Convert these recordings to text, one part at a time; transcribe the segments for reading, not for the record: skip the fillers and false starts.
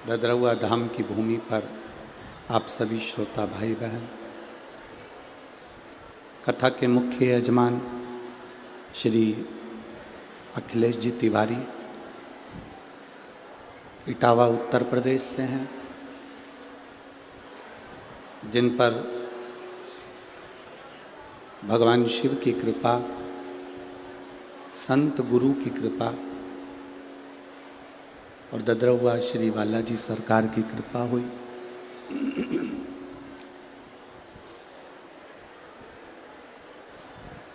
ददरवा धाम की भूमि पर आप सभी श्रोता भाई बहन, कथा के मुख्य यजमान श्री अखिलेश जी तिवारी इटावा उत्तर प्रदेश से हैं, जिन पर भगवान शिव की कृपा, संत गुरु की कृपा और ददरवा श्री बालाजी सरकार की कृपा हुई।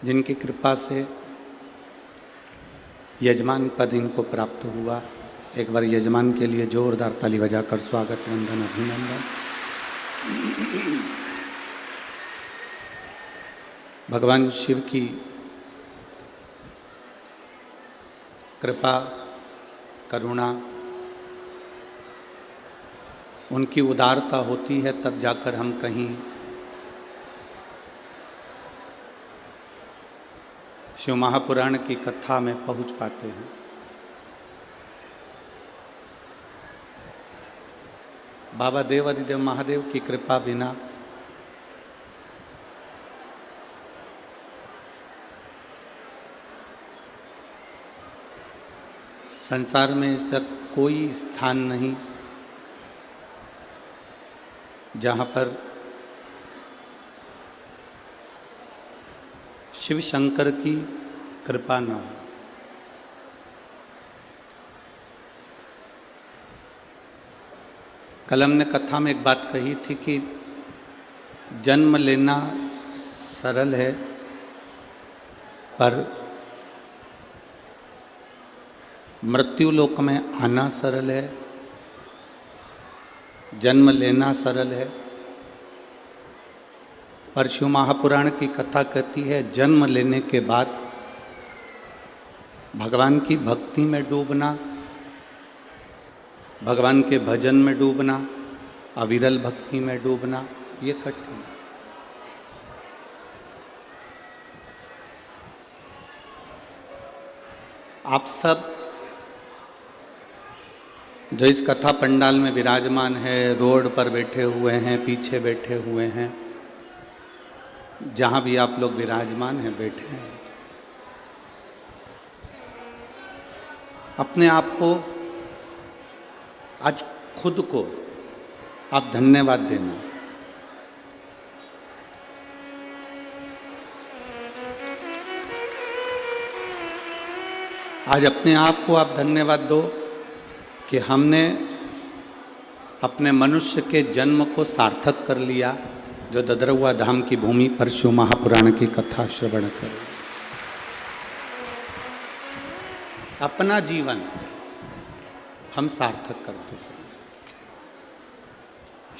जिनकी कृपा से यजमान पद इनको प्राप्त हुआ। एक बार यजमान के लिए जोरदार ताली बजाकर स्वागत, वंदन, अभिनंदन। भगवान शिव की कृपा, करुणा, उनकी उदारता होती है तब जाकर हम कहीं शिव महापुराण की कथा में पहुंच पाते हैं। बाबा देव अधिदेव महादेव की कृपा बिना संसार में ऐसा कोई स्थान नहीं जहाँ पर शिव शंकर की कृपा न हो। कल हमने कथा में एक बात कही थी कि जन्म लेना सरल है, पर मृत्यु लोक में आना सरल है। जन्म लेना सरल है, पर शिव महापुराण की कथा कहती है जन्म लेने के बाद भगवान की भक्ति में डूबना, भगवान के भजन में डूबना, अविरल भक्ति में डूबना, ये कठिन है। आप सब जो इस कथा पंडाल में विराजमान है, रोड पर बैठे हुए हैं, पीछे बैठे हुए हैं, जहाँ भी आप लोग विराजमान हैं, बैठे हैं, अपने आप को, आज खुद को आप धन्यवाद देना। आज अपने आप को आप धन्यवाद दो कि हमने अपने मनुष्य के जन्म को सार्थक कर लिया, जो ददरवा धाम की भूमि पर शिव महापुराण की कथा श्रवण कर अपना जीवन हम सार्थक करते थे।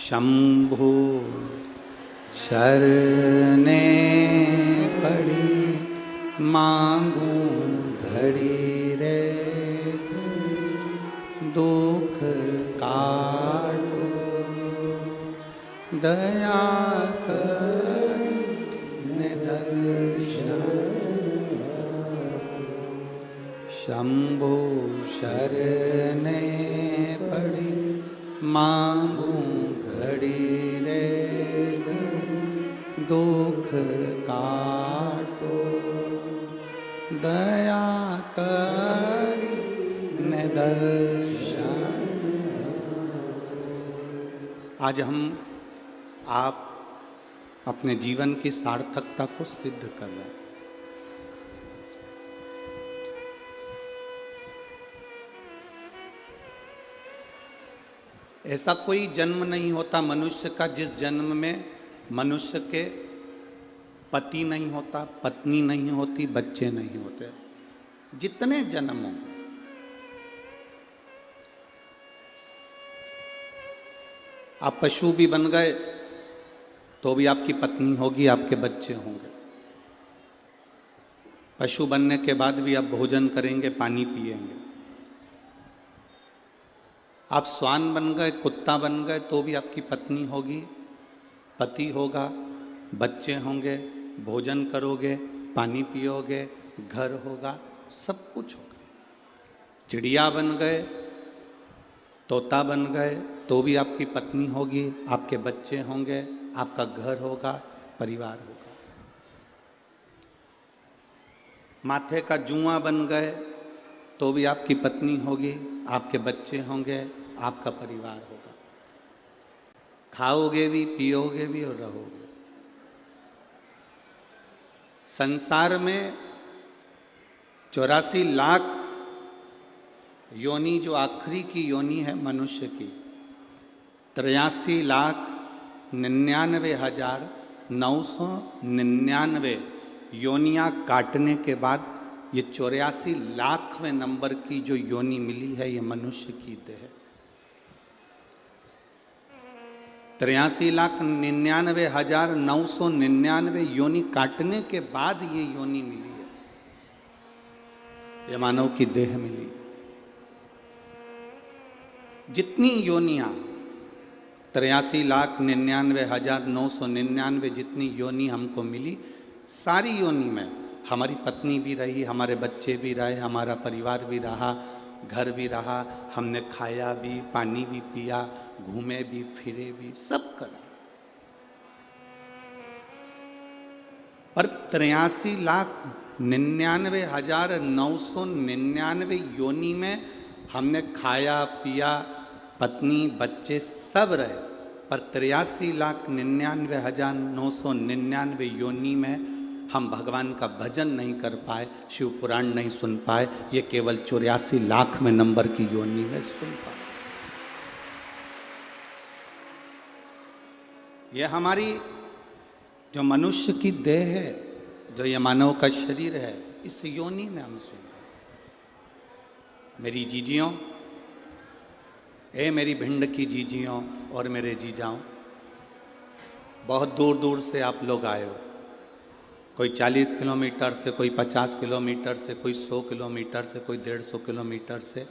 शंभु शरणे पड़ी मांगू घड़ी रे, दुख काटो दया करी दर्शन। शंभु शरणे पड़ी मांगू घड़ी रे, दुख काटो दया करी दर्शन। आज हम आप अपने जीवन की सार्थकता को सिद्ध कर रहे हैं। ऐसा कोई जन्म नहीं होता मनुष्य का जिस जन्म में मनुष्य के पति नहीं होता, पत्नी नहीं होती, बच्चे नहीं होते। जितने जन्म होंगे, आप पशु भी बन गए तो भी आपकी पत्नी होगी, आपके बच्चे होंगे। पशु बनने के बाद भी आप भोजन करेंगे, पानी पिएंगे। आप श्वान बन गए, कुत्ता बन गए तो भी आपकी पत्नी होगी, पति होगा, बच्चे होंगे, भोजन करोगे, पानी पियोगे, घर होगा, सब कुछ होगा। चिड़िया बन गए तोता बन गए तो भी आपकी पत्नी होगी, आपके बच्चे होंगे, आपका घर होगा, परिवार होगा। माथे का जुआ बन गए तो भी आपकी पत्नी होगी, आपके बच्चे होंगे, आपका परिवार होगा। खाओगे भी, पियोगे भी और रहोगे। संसार में 84 लाख योनि, जो आखिरी की योनि है मनुष्य की, 83,99,999 योनियाँ काटने के बाद ये 84 लाखवें नंबर की जो योनि मिली है, ये मनुष्य की देह है। 83,99,999 योनि काटने के बाद ये योनि मिली है, ये मानव की देह मिली है। जितनी योनियां 83,99,999 जितनी योनि हमको मिली, सारी योनि में हमारी पत्नी भी रही, हमारे बच्चे भी रहे, हमारा परिवार भी रहा, घर भी रहा, हमने खाया भी, पानी भी पिया, घूमे भी, फिरे भी, सब करा। पर 83,99,999 योनि में हमने खाया पिया, पत्नी बच्चे सब रहे, पर 83,99,999 योनि में हम भगवान का भजन नहीं कर पाए, शिव पुराण नहीं सुन पाए, ये केवल 84 लाख में नंबर की योनि में सुन पाए। ये हमारी जो मनुष्य की देह है, जो ये मानव का शरीर है, इस योनि में हम सुन पाए। मेरी जीजियों, मेरी भिंड की जीजियों और मेरे जीजाओं, बहुत दूर दूर से आप लोग आए हो। कोई 40 किलोमीटर से, कोई 50 किलोमीटर से, कोई 100 किलोमीटर से, कोई 150 किलोमीटर से,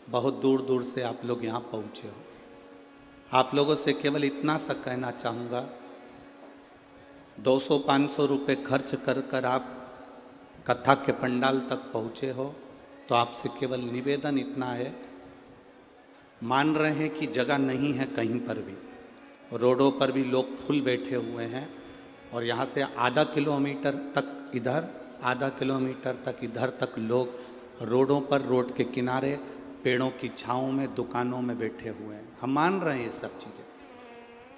बहुत दूर दूर से आप लोग यहाँ पहुँचे हो। आप लोगों से केवल इतना सा कहना चाहूँगा, 200-500 रुपये खर्च कर आप कथा के पंडाल तक पहुँचे हो, तो आपसे केवल निवेदन इतना है, मान रहे हैं कि जगह नहीं है कहीं पर भी, रोडों पर भी लोग फुल बैठे हुए हैं, और यहाँ से आधा किलोमीटर तक इधर, आधा किलोमीटर तक इधर तक लोग रोडों पर, रोड के किनारे, पेड़ों की छाँव में, दुकानों में बैठे हुए हैं। हम मान रहे हैं ये सब चीज़ें,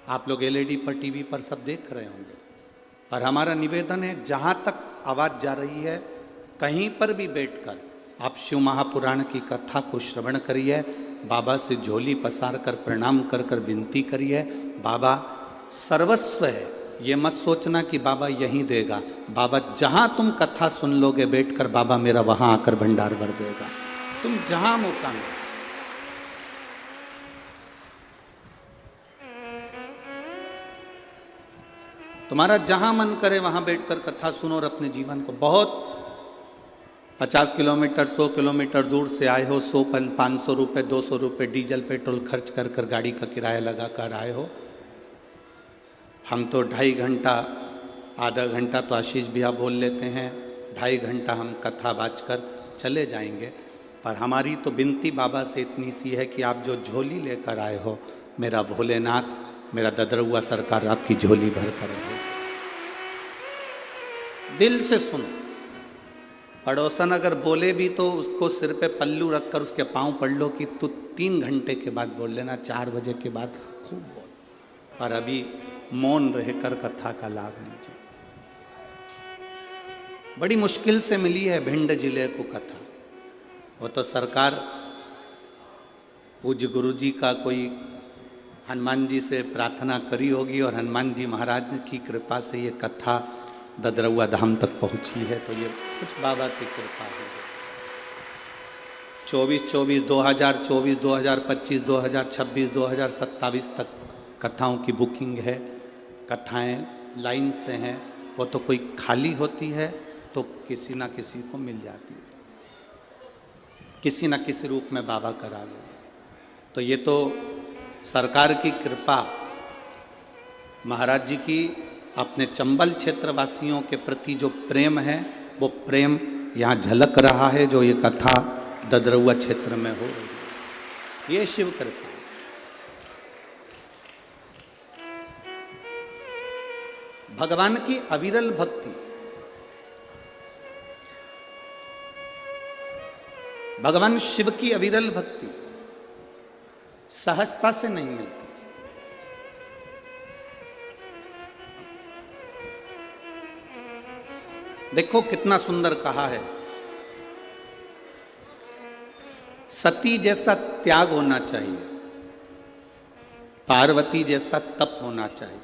आप लोग LED पर, TV पर सब देख रहे होंगे। और हमारा निवेदन है, जहाँ तक आवाज़ जा रही है, कहीं पर भी बैठकर आप शिव महापुराण की कथा को श्रवण करिए, बाबा से झोली पसार कर प्रणाम कर कर विनती करिए। बाबा सर्वस्व है, ये मत सोचना कि बाबा यहीं देगा। बाबा जहाँ तुम कथा सुन लोगे बैठकर, बाबा मेरा वहाँ आकर भंडार भर देगा। तुम जहाँ मौका में, तुम्हारा जहाँ मन करे वहाँ बैठकर कथा सुनो और अपने जीवन को, बहुत 50 किलोमीटर 100 किलोमीटर दूर से आए हो, 100-500 रुपये 200 रुपये डीजल पेट्रोल खर्च कर कर गाड़ी का किराया लगा कर आए हो। हम तो 2.5 घंटा, आधा घंटा तो आशीष भैया बोल लेते हैं, 2.5 घंटा हम कथा बाज कर चले जाएंगे। पर हमारी तो विनती बाबा से इतनी सी है कि आप जो झोली लेकर आए हो, मेरा भोलेनाथ, मेरा ददरुआ सरकार आपकी झोली भर कर दे। दिल से सुनो। पड़ोसन अगर बोले भी तो उसको सिर पे पल्लू रखकर उसके पाँव पढ़ लो कि तू 3 घंटे के बाद बोल लेना, 4 बजे के बाद खूब बोल, पर अभी मौन रहकर कथा का लाभ लीजिए। बड़ी मुश्किल से मिली है भिंड जिले को कथा। वो तो सरकार पूज्य गुरु जी का कोई हनुमान जी से प्रार्थना करी होगी, और हनुमान जी महाराज की कृपा से ये कथा ददरुआ धाम तक पहुंची है, तो ये कुछ बाबा की कृपा है। 2024, 2025, 2026, 2027 तक कथाओं की बुकिंग है। कथाएं लाइन से हैं, वो तो कोई खाली होती है तो किसी ना किसी को मिल जाती है, किसी ना किसी रूप में बाबा करा ले। तो ये तो सरकार की कृपा, महाराज जी की अपने चंबल क्षेत्रवासियों के प्रति जो प्रेम है, वो प्रेम यहाँ झलक रहा है, जो ये कथा ददरुआ क्षेत्र में हो रही है। ये शिव कृपा है। भगवान की अविरल भक्ति, भगवान शिव की अविरल भक्ति सहजता से नहीं मिलती। देखो कितना सुंदर कहा है, सती जैसा त्याग होना चाहिए, पार्वती जैसा तप होना चाहिए।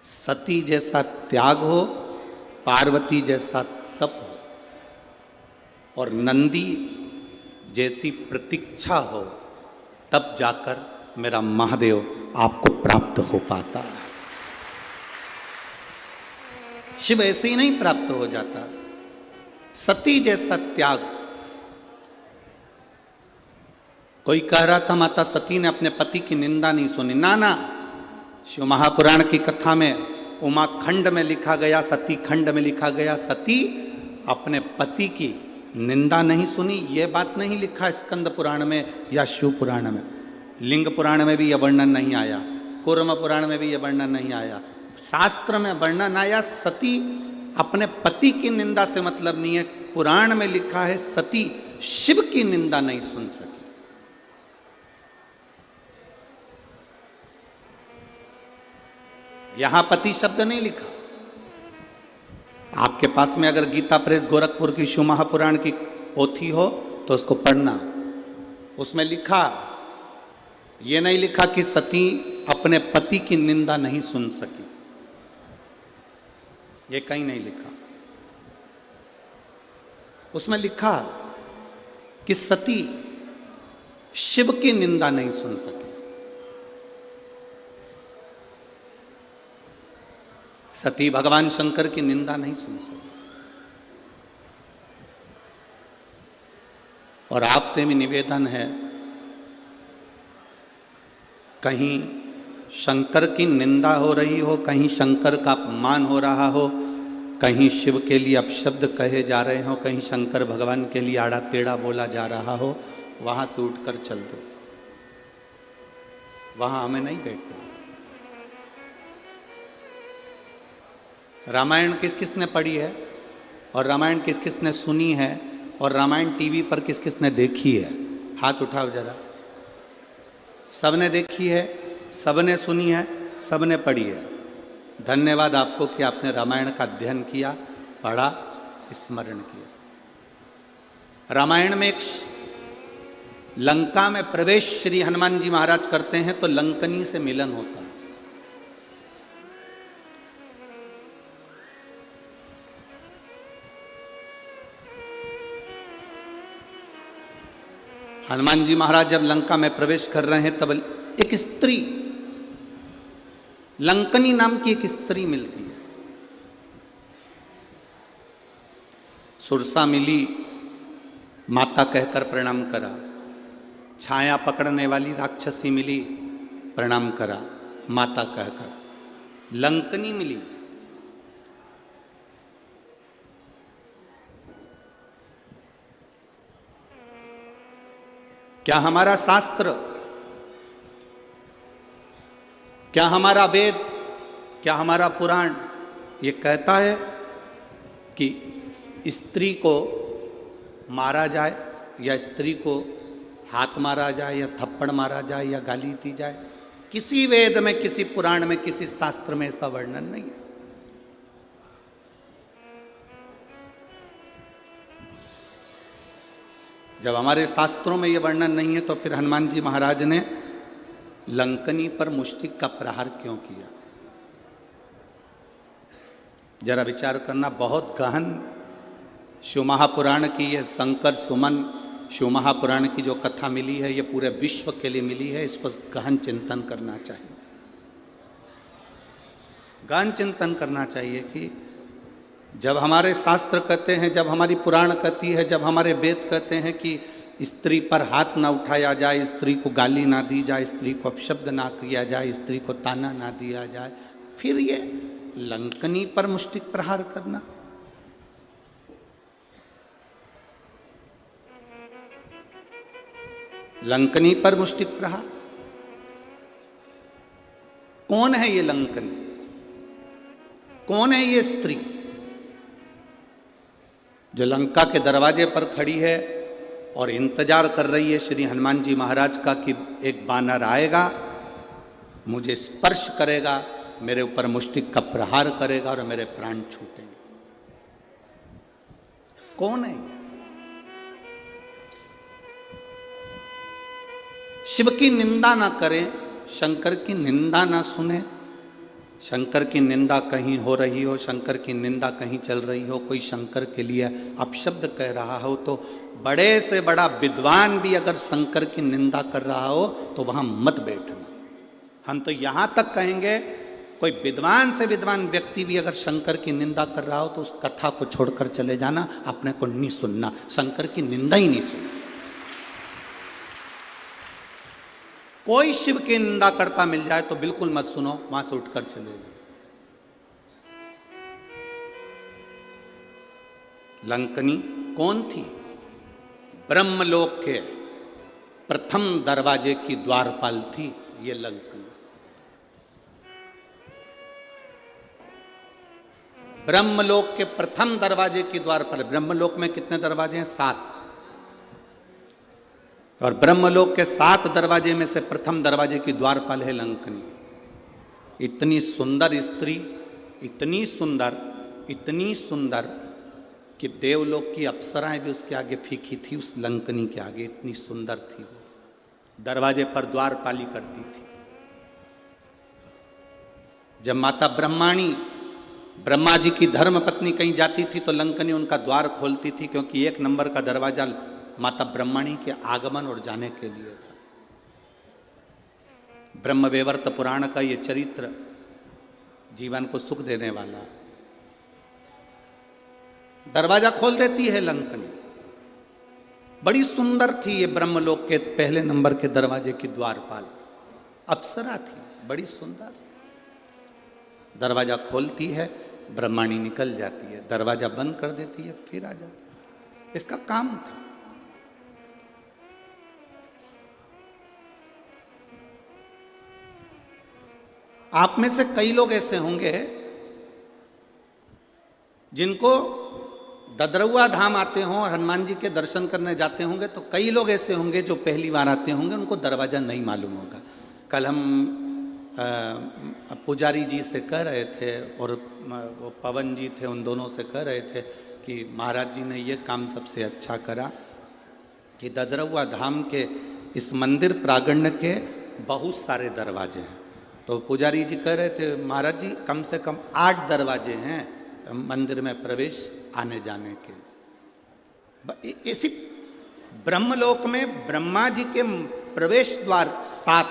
सती जैसा त्याग हो, पार्वती जैसा तप हो, और नंदी जैसी प्रतीक्षा हो, तब जाकर मेरा महादेव आपको प्राप्त हो पाता है। शिव ऐसे ही नहीं प्राप्त हो जाता। सती जैसा त्याग। कोई कह रहा था माता सती ने अपने पति की निंदा नहीं सुनी। ना ना, शिव महापुराण की कथा में उमा खंड में लिखा गया, सती खंड में लिखा गया, सती अपने पति की निंदा नहीं सुनी। ये बात नहीं लिखा स्कंद पुराण में या शिव पुराण में। लिंग पुराण में भी यह वर्णन नहीं आया, कूर्म पुराण में भी यह वर्णन नहीं आया। शास्त्र में वर्णन आया सती अपने पति की निंदा से मतलब नहीं है। पुराण में लिखा है सती शिव की निंदा नहीं सुन सकी। यहां पति शब्द नहीं लिखा। आपके पास में अगर गीता प्रेस गोरखपुर की शिव महापुराण की पोथी हो तो उसको पढ़ना। उसमें लिखा, ये नहीं लिखा कि सती अपने पति की निंदा नहीं सुन सकी। ये कहीं नहीं लिखा। उसमें लिखा कि सती शिव की निंदा नहीं सुन सकी। सती भगवान शंकर की निंदा नहीं सुन सकी। और आपसे भी निवेदन है, कहीं शंकर की निंदा हो रही हो, कहीं शंकर का अपमान हो रहा हो, कहीं शिव के लिए अपशब्द कहे जा रहे हो, कहीं शंकर भगवान के लिए आड़ा टेढ़ा बोला जा रहा हो, वहां से उठकर चल दो। वहां हमें नहीं बैठना। रामायण किस किस ने पढ़ी है, और रामायण किस किस ने सुनी है, और रामायण टीवी पर किस किस ने देखी है? हाथ उठाओ जरा। सबने देखी है, सबने सुनी है, सबने पढ़ी है। धन्यवाद आपको कि आपने रामायण का अध्ययन किया, पढ़ा, स्मरण किया। रामायण में एक लंका में प्रवेश श्री हनुमान जी महाराज करते हैं तो लंकनी से मिलन होता है। हनुमान जी महाराज जब लंका में प्रवेश कर रहे हैं तब एक स्त्री, लंकनी नाम की एक स्त्री मिलती है। सुरसा मिली, माता कहकर प्रणाम करा। छाया पकड़ने वाली राक्षसी मिली, प्रणाम करा माता कहकर। लंकनी मिली, क्या हमारा शास्त्र, क्या हमारा वेद, क्या हमारा पुराण ये कहता है कि स्त्री को मारा जाए, या स्त्री को हाथ मारा जाए, या थप्पड़ मारा जाए, या गाली दी जाए? किसी वेद में, किसी पुराण में, किसी शास्त्र में ऐसा वर्णन नहीं है। जब हमारे शास्त्रों में यह वर्णन नहीं है तो फिर हनुमान जी महाराज ने लंकनी पर मुष्टिक का प्रहार क्यों किया? जरा विचार करना। बहुत गहन शिव महापुराण की यह शंकर सुमन शिव महापुराण की जो कथा मिली है, ये पूरे विश्व के लिए मिली है। इस पर गहन चिंतन करना चाहिए। गहन चिंतन करना चाहिए कि जब हमारे शास्त्र कहते हैं, जब हमारी पुराण कहती है, जब हमारे वेद कहते हैं कि स्त्री पर हाथ ना उठाया जाए, स्त्री को गाली ना दी जाए, स्त्री को अपशब्द ना किया जाए, स्त्री को ताना ना दिया जाए, फिर ये लंकनी पर मुष्टिक प्रहार करना। लंकनी पर मुष्टिक प्रहार। कौन है ये लंकनी? कौन है ये स्त्री जो लंका के दरवाजे पर खड़ी है और इंतजार कर रही है श्री हनुमान जी महाराज का कि एक वानर आएगा, मुझे स्पर्श करेगा, मेरे ऊपर मुष्टिक का प्रहार करेगा और मेरे प्राण छूटेंगे। कौन है ये? शिव की निंदा ना करें, शंकर की निंदा ना सुने, शंकर की निंदा कहीं हो रही हो, शंकर की निंदा कहीं चल रही हो, कोई शंकर के लिए अपशब्द कह रहा हो, तो बड़े से बड़ा विद्वान भी अगर शंकर की निंदा कर रहा हो तो वहां मत बैठना। हम तो यहां तक कहेंगे कोई विद्वान से विद्वान व्यक्ति भी अगर शंकर की निंदा कर रहा हो तो उस कथा को छोड़कर चले जाना, अपने को नहीं सुनना, शंकर की निंदा ही नहीं सुनना। कोई शिव की निंदा करता मिल जाए तो बिल्कुल मत सुनो, वहां से उठकर चले जाओ। लंकनी कौन थी? ब्रह्मलोक के प्रथम दरवाजे की द्वारपाल थी ये लंकनी। ब्रह्मलोक के प्रथम दरवाजे की द्वारपाल। ब्रह्मलोक में कितने दरवाजे हैं? 7। और ब्रह्मलोक के 7 दरवाजे में से प्रथम दरवाजे की द्वारपाल है लंकनी। इतनी सुंदर स्त्री, इतनी सुंदर, इतनी सुंदर कि देवलोक की अप्सराएं भी उसके आगे फीकी थी, उस लंकनी के आगे। इतनी सुंदर थी वो, दरवाजे पर द्वारपाली करती थी। जब माता ब्रह्माणी, ब्रह्मा जी की धर्म पत्नी कहीं जाती थी तो लंकनी उनका द्वार खोलती थी, क्योंकि 1 नंबर का दरवाजा माता ब्रह्मणी के आगमन और जाने के लिए था। ब्रह्मवैवर्त पुराण का ये चरित्र जीवन को सुख देने वाला है। दरवाजा खोल देती है लंकनी। बड़ी सुंदर थी ये ब्रह्मलोक के पहले नंबर के दरवाजे की द्वारपाल, अप्सरा थी, बड़ी सुंदर। दरवाजा खोलती है, ब्रह्मणी निकल जाती है, दरवाजा बंद कर देती है, फिर आ जाती है। इसका काम था। आप में से कई लोग ऐसे होंगे जिनको ददरुआ धाम आते हों और हनुमान जी के दर्शन करने जाते होंगे, तो कई लोग ऐसे होंगे जो पहली बार आते होंगे, उनको दरवाज़ा नहीं मालूम होगा। कल हम पुजारी जी से कह रहे थे और वो पवन जी थे, उन दोनों से कह रहे थे कि महाराज जी ने ये काम सबसे अच्छा करा कि ददरुआ धाम के इस मंदिर प्रांगण के बहुत सारे दरवाजे हैं। तो पुजारी जी कह रहे थे महाराज जी कम से कम 8 दरवाजे हैं मंदिर में प्रवेश आने जाने के। इसी ब्रह्मलोक में ब्रह्मा जी के प्रवेश द्वार 7,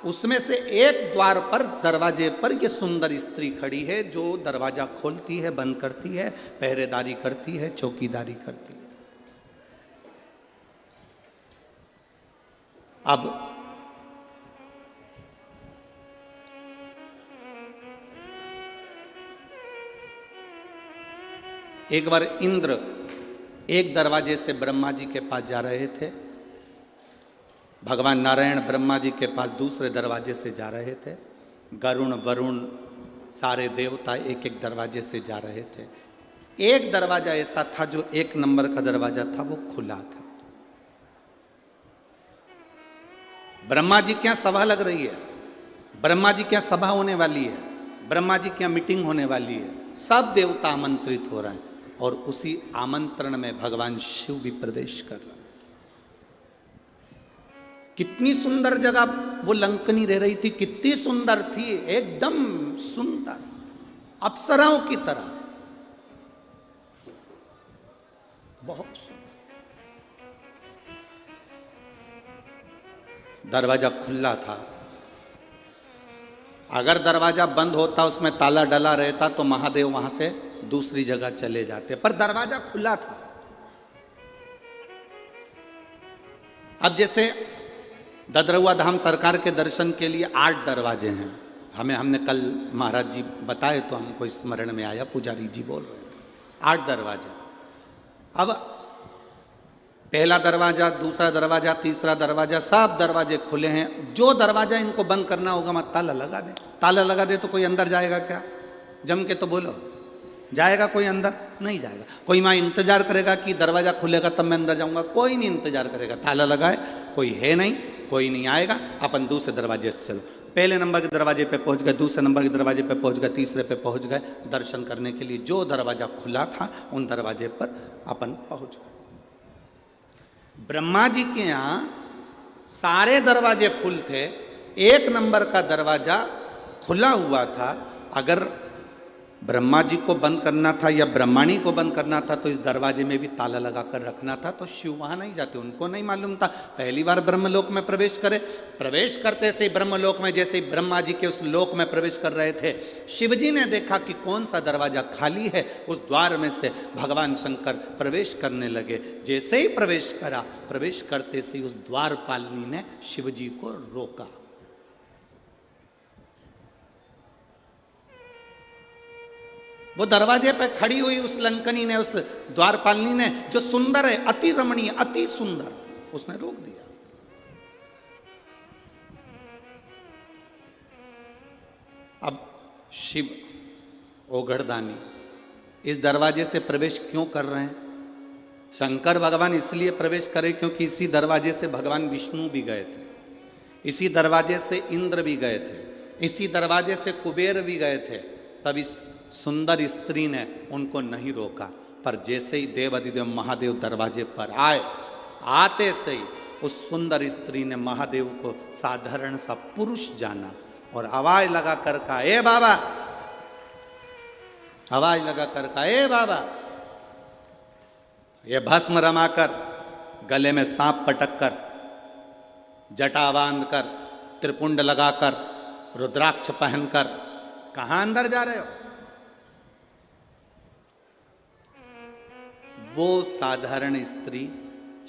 उसमें से एक द्वार पर दरवाजे पर ये सुंदर स्त्री खड़ी है जो दरवाजा खोलती है, बंद करती है, पहरेदारी करती है, चौकीदारी करती है। अब एक बार इंद्र एक दरवाजे से ब्रह्मा जी के पास जा रहे थे, भगवान नारायण ब्रह्मा जी के पास दूसरे दरवाजे से जा रहे थे, गरुण वरुण सारे देवता एक एक दरवाजे से जा रहे थे। एक दरवाजा ऐसा था जो 1 नंबर का दरवाजा था, वो खुला था। ब्रह्मा जी क्या सभा लग रही है, ब्रह्मा जी क्या सभा होने वाली है, ब्रह्मा जी क्या मीटिंग होने वाली है, सब देवता आमंत्रित हो रहे हैं और उसी आमंत्रण में भगवान शिव भी प्रवेश कर रहे हैं। कितनी सुंदर जगह वो लंकनी रह रही थी, कितनी सुंदर थी, एकदम सुंदर, अप्सराओं की तरह, बहुत सुंदर। दरवाजा खुला था, अगर दरवाजा बंद होता, उसमें ताला डला रहता तो महादेव वहां से दूसरी जगह चले जाते, पर दरवाजा खुला था। अब जैसे ददरुआ धाम सरकार के दर्शन के लिए 8 दरवाजे हैं, हमने कल महाराज जी बताए तो हमको स्मरण में आया, पुजारी जी बोल रहे थे 8 दरवाजे। अब पहला दरवाजा, दूसरा दरवाजा, तीसरा दरवाजा, सब दरवाजे खुले हैं। जो दरवाजा इनको बंद करना होगा मत ताला लगा दे, ताला लगा दे तो कोई अंदर जाएगा क्या? जम के तो बोलो। जाएगा कोई अंदर? नहीं जाएगा। कोई माँ इंतजार करेगा कि दरवाजा खुलेगा तब मैं अंदर जाऊंगा? कोई नहीं इंतजार करेगा। ताला लगाए, कोई है नहीं, कोई नहीं आएगा, अपन दूसरे दरवाजे से चलो। पहले नंबर के दरवाजे पे पहुंच गए, दूसरे नंबर के दरवाजे पे पहुंच गए, तीसरे पे पहुंच गए। दर्शन करने के लिए जो दरवाजा खुला था उन दरवाजे पर अपन पहुंच गए। ब्रह्मा जी के यहाँ सारे दरवाजे फुल थे, एक नंबर का दरवाजा खुला हुआ था। अगर ब्रह्मा जी को बंद करना था या ब्रह्माणी को बंद करना था तो इस दरवाजे में भी ताला लगा कर रखना था, तो शिव वहां नहीं जाते, उनको नहीं मालूम था। पहली बार ब्रह्मलोक में प्रवेश करे, प्रवेश करते से ब्रह्मलोक में जैसे ही ब्रह्मा जी के उस लोक में प्रवेश कर रहे थे, शिव जी ने देखा कि कौन सा दरवाजा खाली है, उस द्वार में से भगवान शंकर प्रवेश करने लगे। जैसे ही प्रवेश करा, प्रवेश करते से उस द्वारपालिनी ने शिव जी को रोका। वो दरवाजे पे खड़ी हुई उस लंकनी ने, उस द्वारपालिनी ने, जो सुंदर है, अति रमणीय, अति सुंदर, उसने रोक दिया। अब शिव ओघड़दानी इस दरवाजे से प्रवेश क्यों कर रहे हैं? शंकर भगवान इसलिए प्रवेश करे क्योंकि इसी दरवाजे से भगवान विष्णु भी गए थे, इसी दरवाजे से इंद्र भी गए थे, इसी दरवाजे से कुबेर भी गए थे। तब इस सुंदर स्त्री ने उनको नहीं रोका। पर जैसे ही देवाधिदेव महादेव दरवाजे पर आए, आते से ही उस सुंदर स्त्री ने महादेव को साधारण सा पुरुष जाना और आवाज लगा कर कहा, ए बाबा, आवाज लगा कर कहा, ए बाबा। ये भस्म रमाकर, गले में सांप पटक कर, जटा बांध कर, त्रिपुंड लगाकर, रुद्राक्ष पहनकर कहां अंदर जा रहे हो? वो साधारण स्त्री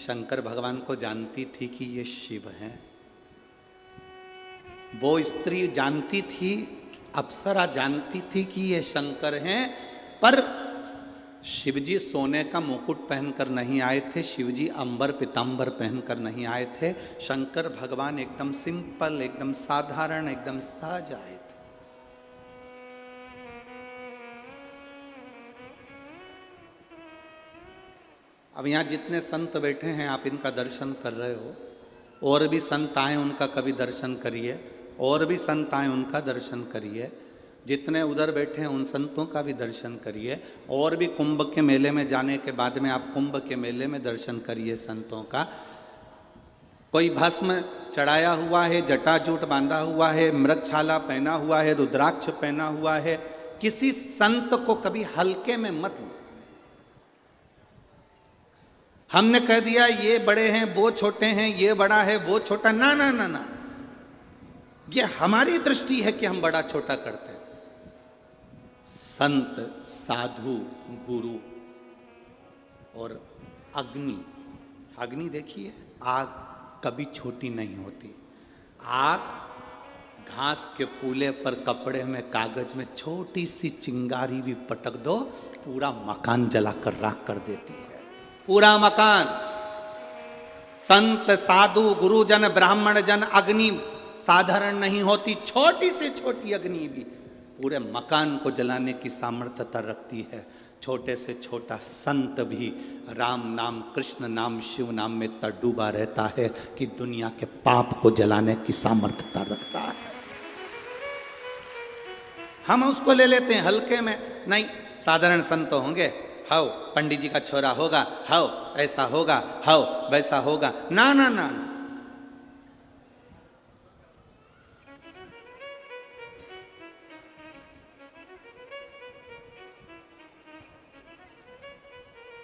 शंकर भगवान को जानती थी कि ये शिव हैं। वो स्त्री जानती थी, अप्सरा जानती थी कि ये शंकर हैं। पर शिवजी सोने का मुकुट पहनकर नहीं आए थे, शिवजी अंबर पीतांबर पहनकर नहीं आए थे। शंकर भगवान एकदम सिंपल, एकदम साधारण, एकदम सहज आए थे। अब यहाँ जितने संत बैठे हैं आप इनका दर्शन कर रहे हो, और भी संत आए उनका कभी दर्शन करिए, और भी संत आए उनका दर्शन करिए। जितने उधर बैठे हैं उन संतों का भी दर्शन करिए, और भी कुंभ के मेले में जाने के बाद में आप कुंभ के मेले में दर्शन करिए संतों का। कोई भस्म चढ़ाया हुआ है, जटाजूट बांधा हुआ है, मृगछाला पहना हुआ है, रुद्राक्ष पहना हुआ है, किसी संत को कभी हल्के में मत लो। हमने कह दिया ये बड़े हैं वो छोटे हैं, ये बड़ा है वो छोटा, ना ना ना ना, ये हमारी दृष्टि है कि हम बड़ा छोटा करते हैं। संत, साधु, गुरु और अग्नि, अग्नि देखिए, आग कभी छोटी नहीं होती। आग घास के पूले पर कपड़े में, कागज में छोटी सी चिंगारी भी पटक दो, पूरा मकान जलाकर राख कर देती है, पूरा मकान। संत, साधु, गुरुजन, ब्राह्मण जन, अग्नि साधारण नहीं होती। छोटी से छोटी अग्नि भी पूरे मकान को जलाने की सामर्थ्यता रखती है। छोटे से छोटा संत भी राम नाम, कृष्ण नाम, शिव नाम में इतना डूबा रहता है कि दुनिया के पाप को जलाने की सामर्थ्यता रखता है। हम उसको ले लेते हैं हल्के में। नहीं, साधारण संत होंगे, हाओ पंडित जी का छोरा होगा, हाओ ऐसा होगा, हाओ वैसा होगा, ना ना ना ना।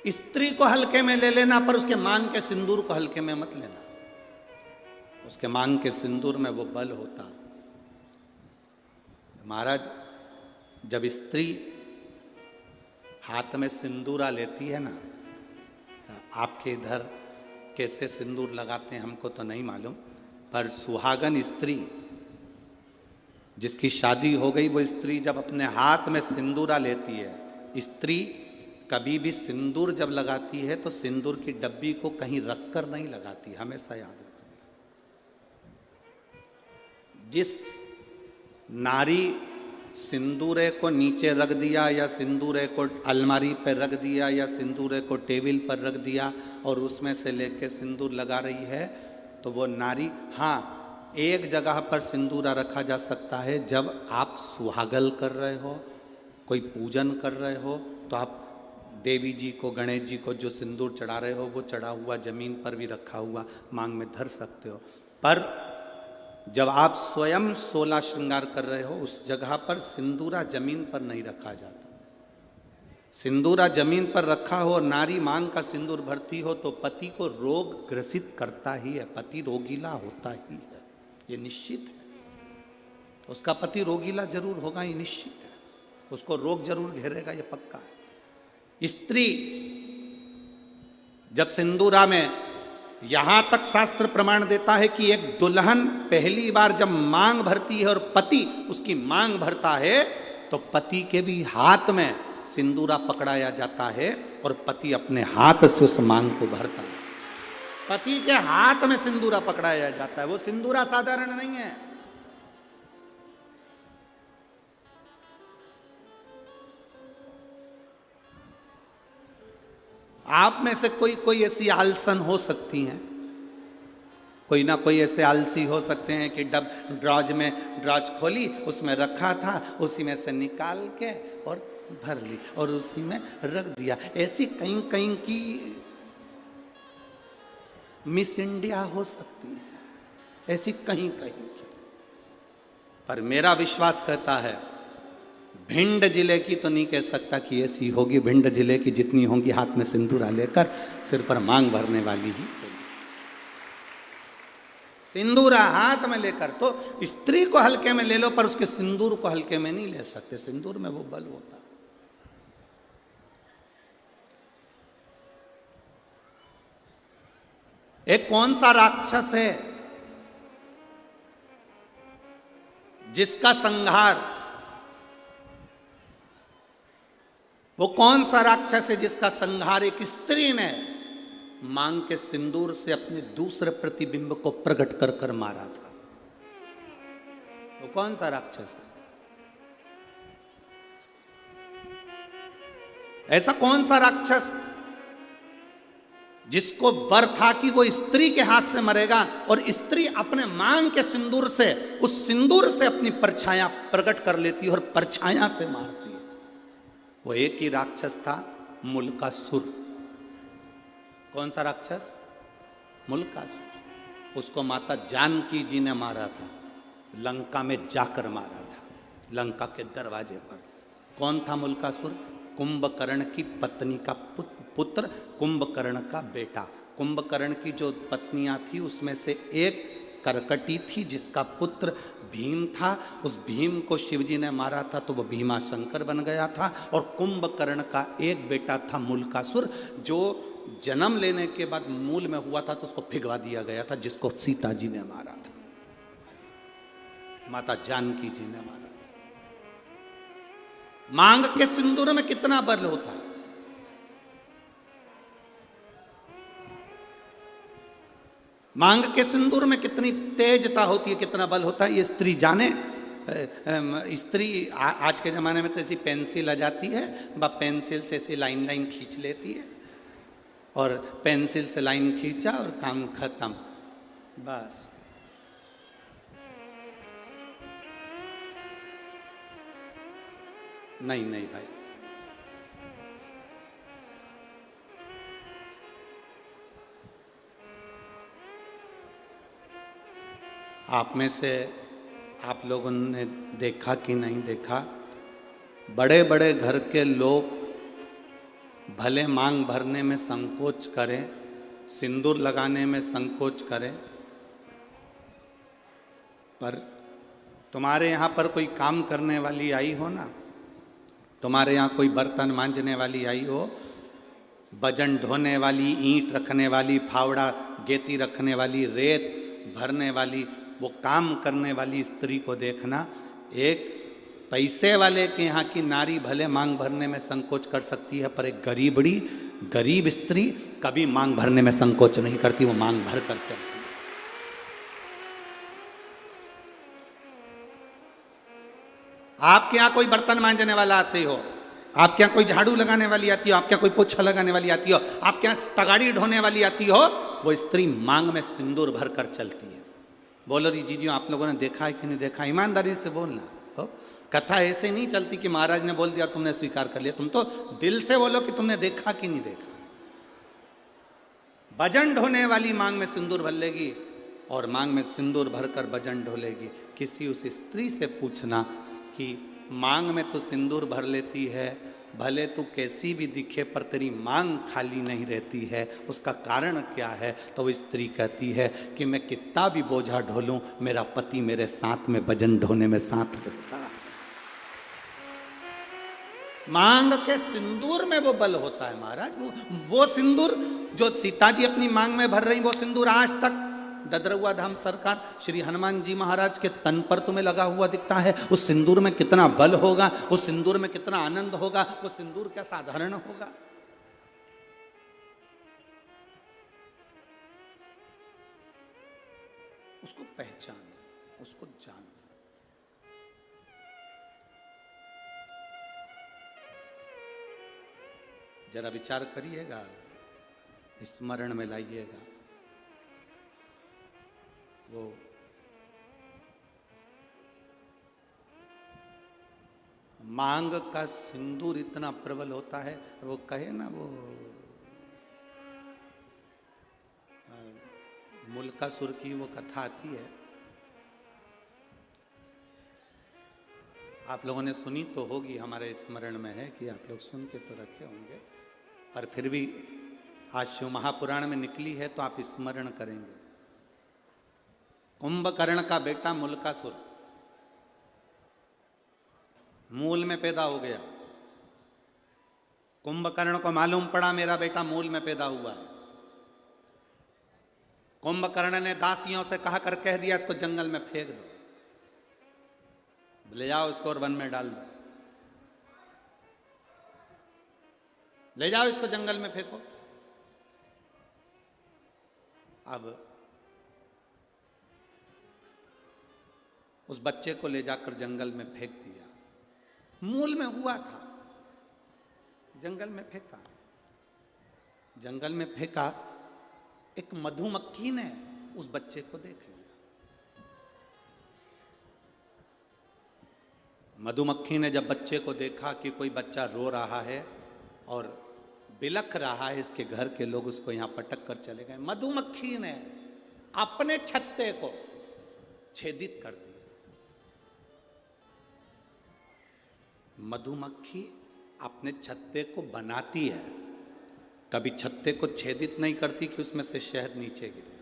स्त्री को हल्के में ले लेना, पर उसके मांग के सिंदूर को हल्के में मत लेना। उसके मांग के सिंदूर में वो बल होता। महाराज, जब स्त्री हाथ में सिंदूरा लेती है ना, आपके इधर कैसे सिंदूर लगाते हैं हमको तो नहीं मालूम, पर सुहागन स्त्री जिसकी शादी हो गई, वो स्त्री जब अपने हाथ में सिंदूरा लेती है, स्त्री कभी भी सिंदूर जब लगाती है तो सिंदूर की डब्बी को कहीं रखकर नहीं लगाती, हमेशा याद रखना। जिस नारी सिंदूरे को नीचे रख दिया या सिंदूरे को अलमारी पर रख दिया या सिंदूरे को टेबल पर रख दिया और उसमें से लेके सिंदूर लगा रही है, तो वो नारी, हाँ एक जगह पर सिंदूरा रखा जा सकता है, जब आप सुहागल कर रहे हो, कोई पूजन कर रहे हो, तो आप देवी जी को, गणेश जी को जो सिंदूर चढ़ा रहे हो वो चढ़ा हुआ जमीन पर भी रखा हुआ मांग में धर सकते हो। पर जब आप स्वयं 16 श्रृंगार कर रहे हो उस जगह पर सिंदूरा जमीन पर नहीं रखा जाता। सिंदूरा जमीन पर रखा हो और नारी मांग का सिंदूर भरती हो तो पति को रोग ग्रसित करता ही है, पति रोगीला होता ही है, ये निश्चित है। उसका पति रोगीला जरूर होगा, ये निश्चित है, उसको रोग जरूर घेरेगा, ये पक्का है। स्त्री जब सिंदूरा में, यहां तक शास्त्र प्रमाण देता है कि एक दुल्हन पहली बार जब मांग भरती है और पति उसकी मांग भरता है तो पति के भी हाथ में सिंदूरा पकड़ाया जाता है और पति अपने हाथ से उस मांग को भरता है। पति के हाथ में सिंदूरा पकड़ाया जाता है, वो सिंदूरा साधारण नहीं है। आप में से कोई ऐसी आलसन हो सकती हैं, कोई ना कोई ऐसे आलसी हो सकते हैं कि ड्रॉज खोली, उसमें रखा था, उसी में से निकाल के और भर ली और उसी में रख दिया। ऐसी कहीं कहीं की मिस इंडिया हो सकती है, ऐसी कहीं कहीं की। पर मेरा विश्वास कहता है भिंड जिले की तो नहीं कह सकता कि ऐसी होगी। भिंड जिले की जितनी होंगी हाथ में सिंदूरा लेकर सिर पर मांग भरने वाली ही होगी। सिंदूरा हाथ में लेकर, तो स्त्री को हल्के में ले लो पर उसके सिंदूर को हल्के में नहीं ले सकते, सिंदूर में वो बल होता। एक कौन सा राक्षस है जिसका संहार, वो कौन सा राक्षस है जिसका संहार एक स्त्री ने मांग के सिंदूर से अपने दूसरे प्रतिबिंब को प्रकट कर कर मारा था? वो कौन सा राक्षस है? ऐसा कौन सा राक्षस जिसको वर था कि वो स्त्री के हाथ से मरेगा और स्त्री अपने मांग के सिंदूर से, उस सिंदूर से अपनी परछाया प्रकट कर लेती है और परछाया से मारती है? वो एक ही राक्षस था, मुल्कासुर। कौन सा राक्षस? मुल्कासुर। उसको माता जानकी जी ने मारा था, लंका में जाकर मारा था, लंका के दरवाजे पर। कौन था मुल्कासुर? कुंभकर्ण की पत्नी का पुत्र, कुंभकर्ण का बेटा। कुंभकर्ण की जो पत्नियां थी उसमें से एक करकटी थी जिसका पुत्र भीम था। उस भीम को शिवजी ने मारा था तो वो भीमा शंकर बन गया था। और कुंभकर्ण का एक बेटा था मुल्कासुर, जो जन्म लेने के बाद मूल में हुआ था तो उसको भिगवा दिया गया था, जिसको सीता जी ने मारा था, माता जानकी जी ने मारा था। मांग के सिंदूर में कितना बल होता है। मांग के सिंदूर में कितनी तेजता होती है, कितना बल होता है, ये स्त्री जाने। स्त्री आज के ज़माने में तो ऐसी पेंसिल आ जाती है, पेंसिल से ऐसी लाइन लाइन खींच लेती है और पेंसिल से लाइन खींचा और काम खत्म, बस। नहीं नहीं भाई, आप में से आप लोगों ने देखा कि नहीं देखा, बड़े बड़े घर के लोग भले मांग भरने में संकोच करें, सिंदूर लगाने में संकोच करें, पर तुम्हारे यहाँ पर कोई काम करने वाली आई हो ना, तुम्हारे यहाँ कोई बर्तन मांजने वाली आई हो, वजन ढोने वाली, ईंट रखने वाली, फावड़ा गेती रखने वाली, रेत भरने वाली, वो काम करने वाली स्त्री को देखना। एक पैसे वाले के यहाँ की नारी भले मांग भरने में संकोच कर सकती है, पर एक गरीब स्त्री कभी मांग भरने में संकोच नहीं करती, वो मांग भर कर चलती है। आपके यहाँ कोई बर्तन मांजने वाला आते हो, आपके यहाँ कोई झाड़ू लगाने वाली आती हो, आपके यहाँ कोई पोछा लगाने वाली आती हो, आपके यहाँ तगाड़ी ढोने वाली आती हो, वो स्त्री मांग में सिंदूर भर कर चलती है। बोलो री जीजी, आप लोगों ने देखा है कि नहीं देखा? ईमानदारी से बोलना हो। कथा ऐसे नहीं चलती कि महाराज ने बोल दिया तुमने स्वीकार कर लिया। तुम तो दिल से बोलो कि तुमने देखा कि नहीं देखा। भजन ढोने वाली मांग में सिंदूर भर लेगी और मांग में सिंदूर भरकर भजन ढोलेगी। किसी उस स्त्री से पूछना कि मांग में तो सिंदूर भर लेती है, भले तू कैसी भी दिखे पर तेरी मांग खाली नहीं रहती है, उसका कारण क्या है? तो वो स्त्री कहती है कि मैं कितना भी बोझा ढोलूं, मेरा पति मेरे साथ में भजन ढोने में साथ रहता है। मांग के सिंदूर में वो बल होता है महाराज। वो सिंदूर जो सीता जी अपनी मांग में भर रही, वो सिंदूर आज तक ददरुआ धाम सरकार श्री हनुमान जी महाराज के तन पर तुम्हें लगा हुआ दिखता है। उस सिंदूर में कितना बल होगा, उस सिंदूर में कितना आनंद होगा, वो सिंदूर क्या साधारण होगा? उसको पहचानो, उसको जानो। जरा विचार करिएगा, स्मरण में लाइएगा। वो मांग का सिंदूर इतना प्रबल होता है। वो कहे ना, वो मुल्कासुर की वो कथा आती है, आप लोगों ने सुनी तो होगी, हमारे स्मरण में है कि आप लोग सुन के तो रखे होंगे, पर फिर भी आज शिव महापुराण में निकली है तो आप स्मरण करेंगे। कुंभकर्ण का बेटा मुल्कासुर मूल में पैदा हो गया। कुंभकर्ण को मालूम पड़ा मेरा बेटा मूल में पैदा हुआ है। कुंभकर्ण ने दासियों से कहा कर कह दिया इसको जंगल में फेंक दो, ले जाओ इसको और वन में डाल दो, ले जाओ इसको जंगल में फेंको। अब उस बच्चे को ले जाकर जंगल में फेंक दिया। मूल में हुआ था, जंगल में फेंका। जंगल में फेंका, एक मधुमक्खी ने उस बच्चे को देख लिया। मधुमक्खी ने जब बच्चे को देखा कि कोई बच्चा रो रहा है और बिलख रहा है, इसके घर के लोग उसको यहां पटक कर चले गए। मधुमक्खी ने अपने छत्ते को छेदित कर दिया। मधुमक्खी अपने छत्ते को बनाती है, कभी छत्ते को छेदित नहीं करती कि उसमें से शहद नीचे गिरे।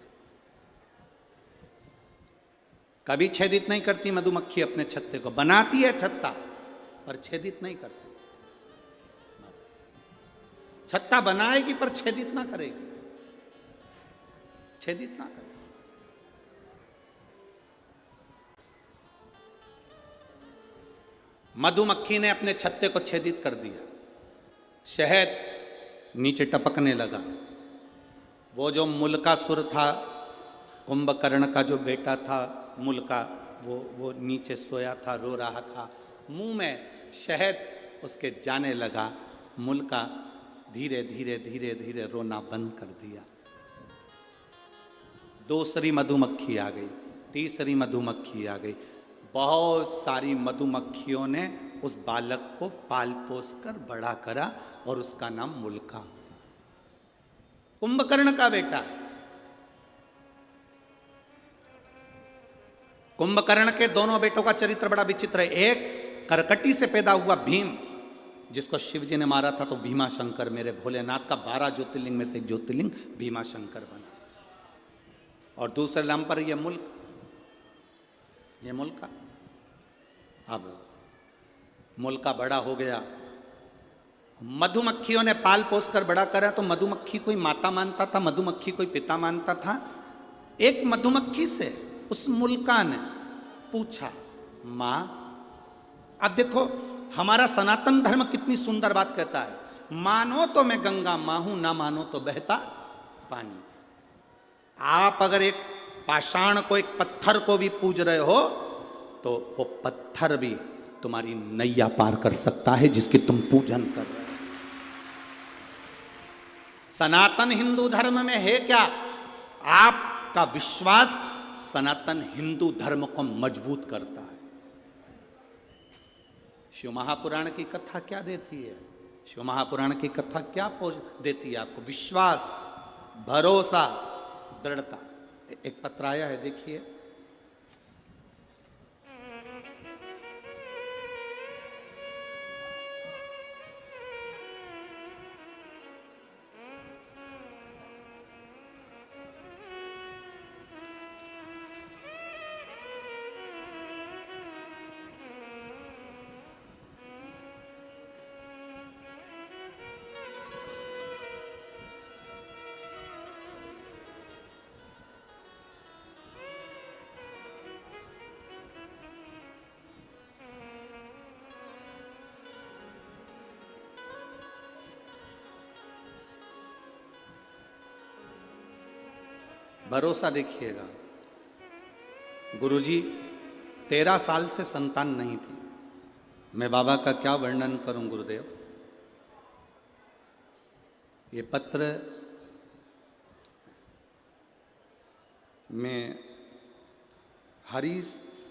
कभी छेदित नहीं करती मधुमक्खी अपने छत्ते को, बनाती है छत्ता पर छेदित नहीं करती। छत्ता बनाएगी पर छेदित ना करेगी, छेदित ना करेगी। मधुमक्खी ने अपने छत्ते को छेदित कर दिया, शहद नीचे टपकने लगा। वो जो मुल्कासुर था, कुंभकर्ण का जो बेटा था मुल्का, वो नीचे सोया था, रो रहा था। मुंह में शहद उसके जाने लगा। मुल्का धीरे धीरे धीरे धीरे रोना बंद कर दिया। दूसरी मधुमक्खी आ गई, तीसरी मधुमक्खी आ गई। बहुत सारी मधुमक्खियों ने उस बालक को पाल पोस कर बड़ा करा और उसका नाम मुल्का, कुंभकर्ण का बेटा। कुंभकर्ण के दोनों बेटों का चरित्र बड़ा विचित्र है। एक करकटी से पैदा हुआ भीम, जिसको शिव जी ने मारा था तो भीमा शंकर, मेरे भोलेनाथ का 12 ज्योतिर्लिंग में से एक ज्योतिर्लिंग भीमा शंकर बना। और दूसरे नाम पर यह मुल्क, ये मुल्का। अब मुल्का बड़ा हो गया, मधुमक्खियों ने पाल पोस कर बड़ा करा। तो मधुमक्खी कोई माता मानता था, मधुमक्खी कोई पिता मानता था। एक मधुमक्खी से उस मुल्का ने पूछा, मां, अब देखो हमारा सनातन धर्म कितनी सुंदर बात कहता है, मानो तो मैं गंगा मां हूं, ना मानो तो बहता पानी। आप अगर एक पाषाण को, एक पत्थर को भी पूज रहे हो तो वो पत्थर भी तुम्हारी नैया पार कर सकता है जिसकी तुम पूजन कर रहे हो। सनातन हिंदू धर्म में है क्या? आपका विश्वास सनातन हिंदू धर्म को मजबूत करता है। शिव महापुराण की कथा क्या देती है? शिव महापुराण की कथा क्या देती है आपको? विश्वास, भरोसा, दृढ़ता। एक पत्र आया है, देखिए। भरोसा देखिएगा। गुरुजी 13 साल से संतान नहीं थी। मैं बाबा का क्या वर्णन करूं गुरुदेव। ये पत्र में हरि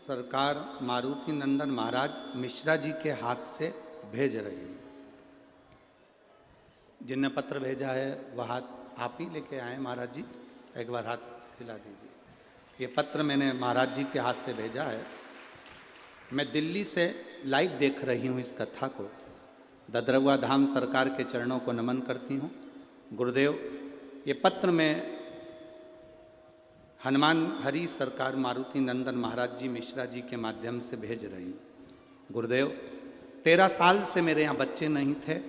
सरकार मारुति नंदन महाराज मिश्रा जी के हाथ से भेज रही हूँ। जिनने पत्र भेजा है वह हाथ आप ही लेके आए महाराज जी, एक बार हाथ हिला दीजिए। ये पत्र मैंने महाराज जी के हाथ से भेजा है। मैं दिल्ली से लाइव देख रही हूँ इस कथा को। ददरवा धाम सरकार के चरणों को नमन करती हूँ। गुरुदेव, ये पत्र में हनुमान हरि सरकार मारुति नंदन महाराज जी मिश्रा जी के माध्यम से भेज रही हूँ। गुरुदेव, 13 साल से मेरे यहाँ बच्चे नहीं थे।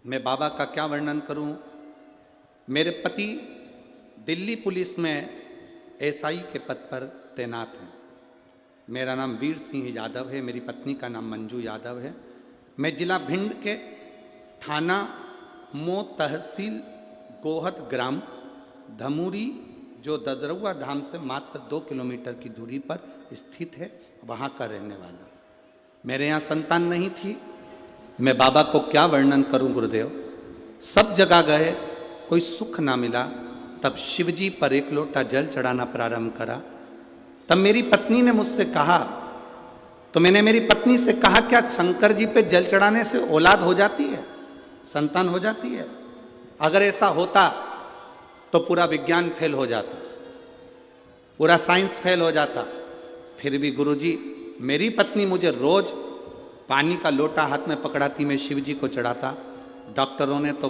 मैं बाबा का क्या वर्णन करूँ। मेरे पति दिल्ली पुलिस में एसआई के पद पर तैनात हैं। मेरा नाम वीर सिंह यादव है, मेरी पत्नी का नाम मंजू यादव है। मैं जिला भिंड के थाना मो तहसील गोहत ग्राम धमूरी, जो ददरवा धाम से मात्र 2 किलोमीटर की दूरी पर स्थित है, वहाँ का रहने वाला। मेरे यहाँ संतान नहीं थी। मैं बाबा को क्या वर्णन करूं गुरुदेव। सब जगह गए, कोई सुख ना मिला। तब शिवजी पर एक लोटा जल चढ़ाना प्रारंभ करा। तब मेरी पत्नी ने मुझसे कहा, तो मैंने मेरी पत्नी से कहा, क्या शंकर जी पे जल चढ़ाने से औलाद हो जाती है, संतान हो जाती है? अगर ऐसा होता तो पूरा विज्ञान फेल हो जाता, पूरा साइंस फेल हो जाता। फिर भी गुरुजी, मेरी पत्नी मुझे रोज पानी का लोटा हाथ में पकड़ाती, मैं शिव जी को चढ़ाता। डॉक्टरों ने तो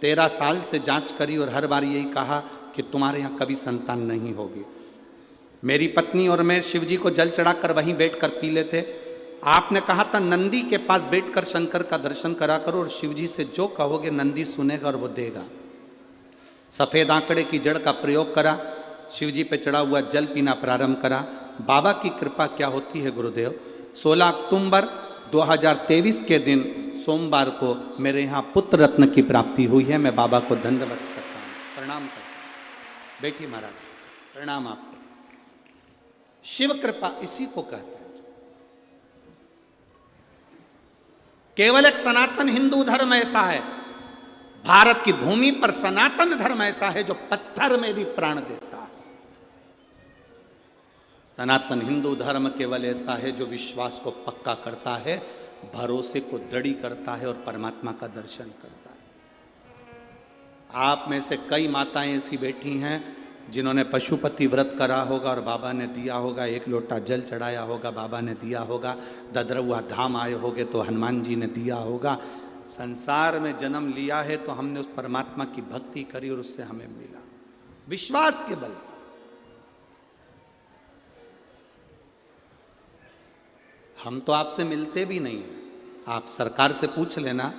13 साल से जांच करी और हर बार यही कहा कि तुम्हारे यहाँ कभी संतान नहीं होगी। मेरी पत्नी और मैं शिव जी को जल चढ़ाकर वहीं बैठकर पी लेते। आपने कहा था नंदी के पास बैठकर शंकर का दर्शन करा करो और शिव जी से जो कहोगे नंदी सुनेगा और वो देगा। सफ़ेद आंकड़े की जड़ का प्रयोग करा, शिव जी पे चढ़ा हुआ जल पीना प्रारंभ करा। बाबा की कृपा क्या होती है गुरुदेव। 16 अक्टूबर 2023 के दिन सोमवार को मेरे यहाँ पुत्र रत्न की प्राप्ति हुई है। मैं बाबा को धन्यवाद करता हूँ, प्रणाम करता हूँ। बैठिए महाराज, प्रणाम आपको। शिव कृपा इसी को कहते हैं। केवल एक सनातन हिंदू धर्म ऐसा है, भारत की भूमि पर सनातन धर्म ऐसा है जो पत्थर में भी प्राण देता है। सनातन हिंदू धर्म केवल ऐसा है जो विश्वास को पक्का करता है, भरोसे को दृढ़ करता है और परमात्मा का दर्शन करता है। आप में से कई माताएं ऐसी बैठी हैं जिन्होंने पशुपति व्रत करा होगा और बाबा ने दिया होगा, एक लोटा जल चढ़ाया होगा, बाबा ने दिया होगा। ददरवा धाम आए होगे तो हनुमान जी ने दिया होगा। संसार में जन्म लिया है तो हमने उस परमात्मा की भक्ति करी और उससे हमें मिला, विश्वास के बल पर। हम तो आपसे मिलते भी नहीं हैं। आप सरकार से पूछ लेना,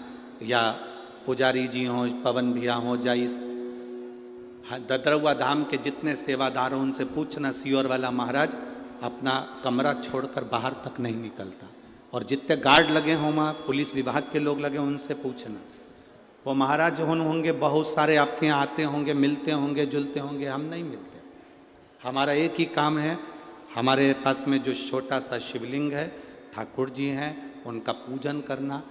या पुजारी जी हों, पवन भैया हों, या इस ददरवा धाम के जितने सेवादार हों उनसे पूछना। सियोर वाला महाराज अपना कमरा छोड़कर बाहर तक नहीं निकलता, और जितने गार्ड लगे हों वहाँ पुलिस विभाग के लोग लगे उनसे पूछना। वो महाराज होंगे बहुत सारे आपके यहाँ आते होंगे, मिलते होंगे, जुलते होंगे। हम नहीं मिलते। हमारा एक ही काम है, हमारे पास में जो छोटा सा शिवलिंग है, ठाकुर जी हैं, उनका पूजन करना,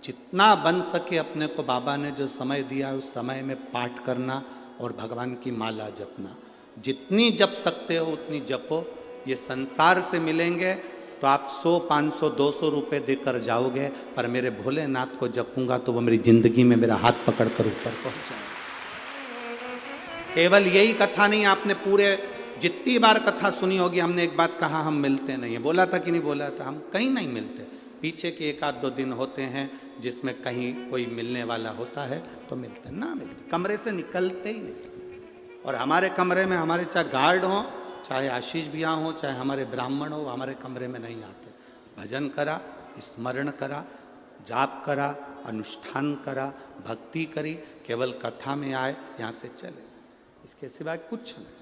जितना बन सके अपने को बाबा ने जो समय दिया उस समय में पाठ करना और भगवान की माला जपना। जितनी जप सकते हो उतनी जपो। ये संसार से मिलेंगे तो आप 100, 500, 200 रुपये देकर जाओगे, पर मेरे भोलेनाथ को जपूंगा तो वो मेरी जिंदगी में मेरा हाथ पकड़कर ऊपर पहुंचाएगा। केवल यही कथा नहीं, आपने पूरे जितनी बार कथा सुनी होगी, हमने एक बात कहा, हम मिलते नहीं है। बोला था कि नहीं बोला था? हम कहीं नहीं मिलते। पीछे के 1-2 दिन होते हैं जिसमें कहीं कोई मिलने वाला होता है तो मिलते, ना मिलते, कमरे से निकलते ही नहीं। और हमारे कमरे में हमारे चाहे गार्ड हों, चाहे आशीष भैया हों, चाहे हमारे ब्राह्मण हो, हमारे कमरे में नहीं आते। भजन करा, स्मरण करा, जाप करा, अनुष्ठान करा, भक्ति करी, केवल कथा में आए, यहाँ से चले, इसके सिवाय कुछ नहीं।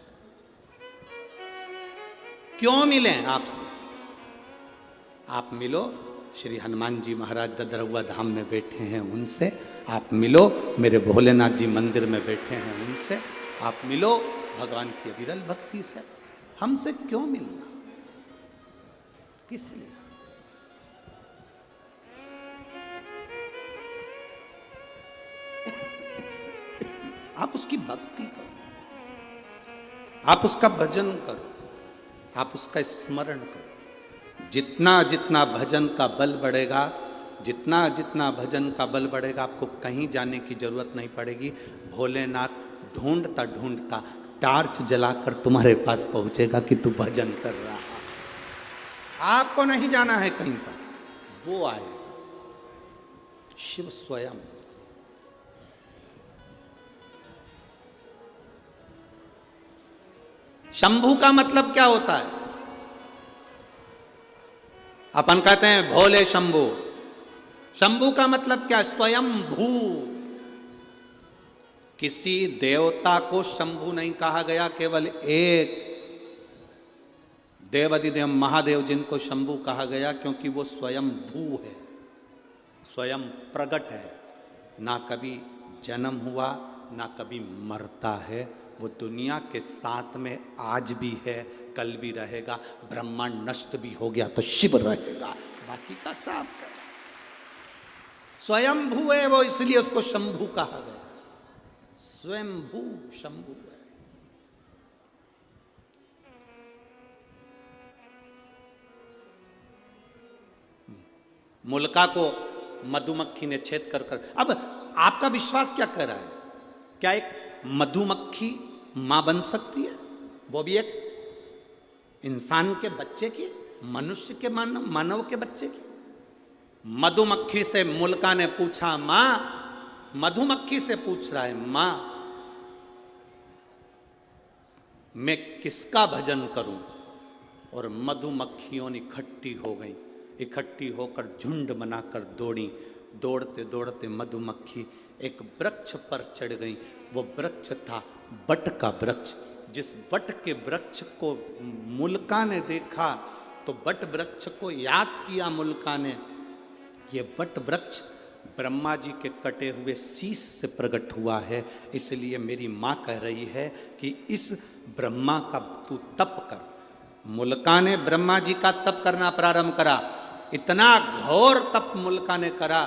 क्यों मिले आपसे? आप मिलो, श्री हनुमान जी महाराज ददरहुआ धाम में बैठे हैं उनसे, आप मिलो मेरे भोलेनाथ जी मंदिर में बैठे हैं उनसे, आप मिलो भगवान की अविरल भक्ति से। हमसे क्यों मिलना? किस लिए? आप उसकी भक्ति करो, आप उसका भजन करो, आप उसका स्मरण करो। जितना जितना भजन का बल बढ़ेगा, जितना जितना भजन का बल बढ़ेगा, आपको कहीं जाने की जरूरत नहीं पड़ेगी। भोलेनाथ ढूंढता ढूंढता टार्च जलाकर तुम्हारे पास पहुंचेगा कि तू भजन कर रहा है। आपको नहीं जाना है कहीं पर, वो आएगा, शिव स्वयं। शंभू का मतलब क्या होता है? अपन कहते हैं भोले शंभू। शंभू का मतलब क्या? स्वयं भू। किसी देवता को शंभू नहीं कहा गया, केवल एक देवाधिदेव महादेव जिनको शंभू कहा गया, क्योंकि वो स्वयं भू है, स्वयं प्रगट है, ना कभी जन्म हुआ ना कभी मरता है। वो दुनिया के साथ में आज भी है, कल भी रहेगा। ब्रह्मांड नष्ट भी हो गया तो शिव रहेगा, बाकी का साफ है। स्वयंभू है वो, इसलिए उसको शंभू कहा गया। स्वयंभू शंभू है। मुल्का को मधुमक्खी ने छेद कर कर, अब आपका विश्वास क्या कर रहा है? क्या एक मधुमक्खी मां बन सकती है? वो भी एक इंसान के बच्चे की, मनुष्य के मानव के बच्चे की? मधुमक्खी से मुल्का ने पूछा, मां, मधुमक्खी से पूछ रहा है, मां मैं किसका भजन करूं? और मधुमक्खियों इकट्ठी हो गई, इकट्ठी होकर झुंड बनाकर दौड़ी। दौड़ते दौड़ते मधुमक्खी एक वृक्ष पर चढ़ गई। वो वृक्ष था बट का वृक्ष। जिस बट के वृक्ष को मुल्का ने देखा तो बट वृक्ष को याद किया मुल्का ने। ये बट वृक्ष ब्रह्मा जी के कटे हुए शीश से प्रकट हुआ है, इसलिए मेरी माँ कह रही है कि इस ब्रह्मा का तू तप कर। मुल्का ने ब्रह्मा जी का तप करना प्रारंभ करा। इतना घोर तप मुल्का ने करा,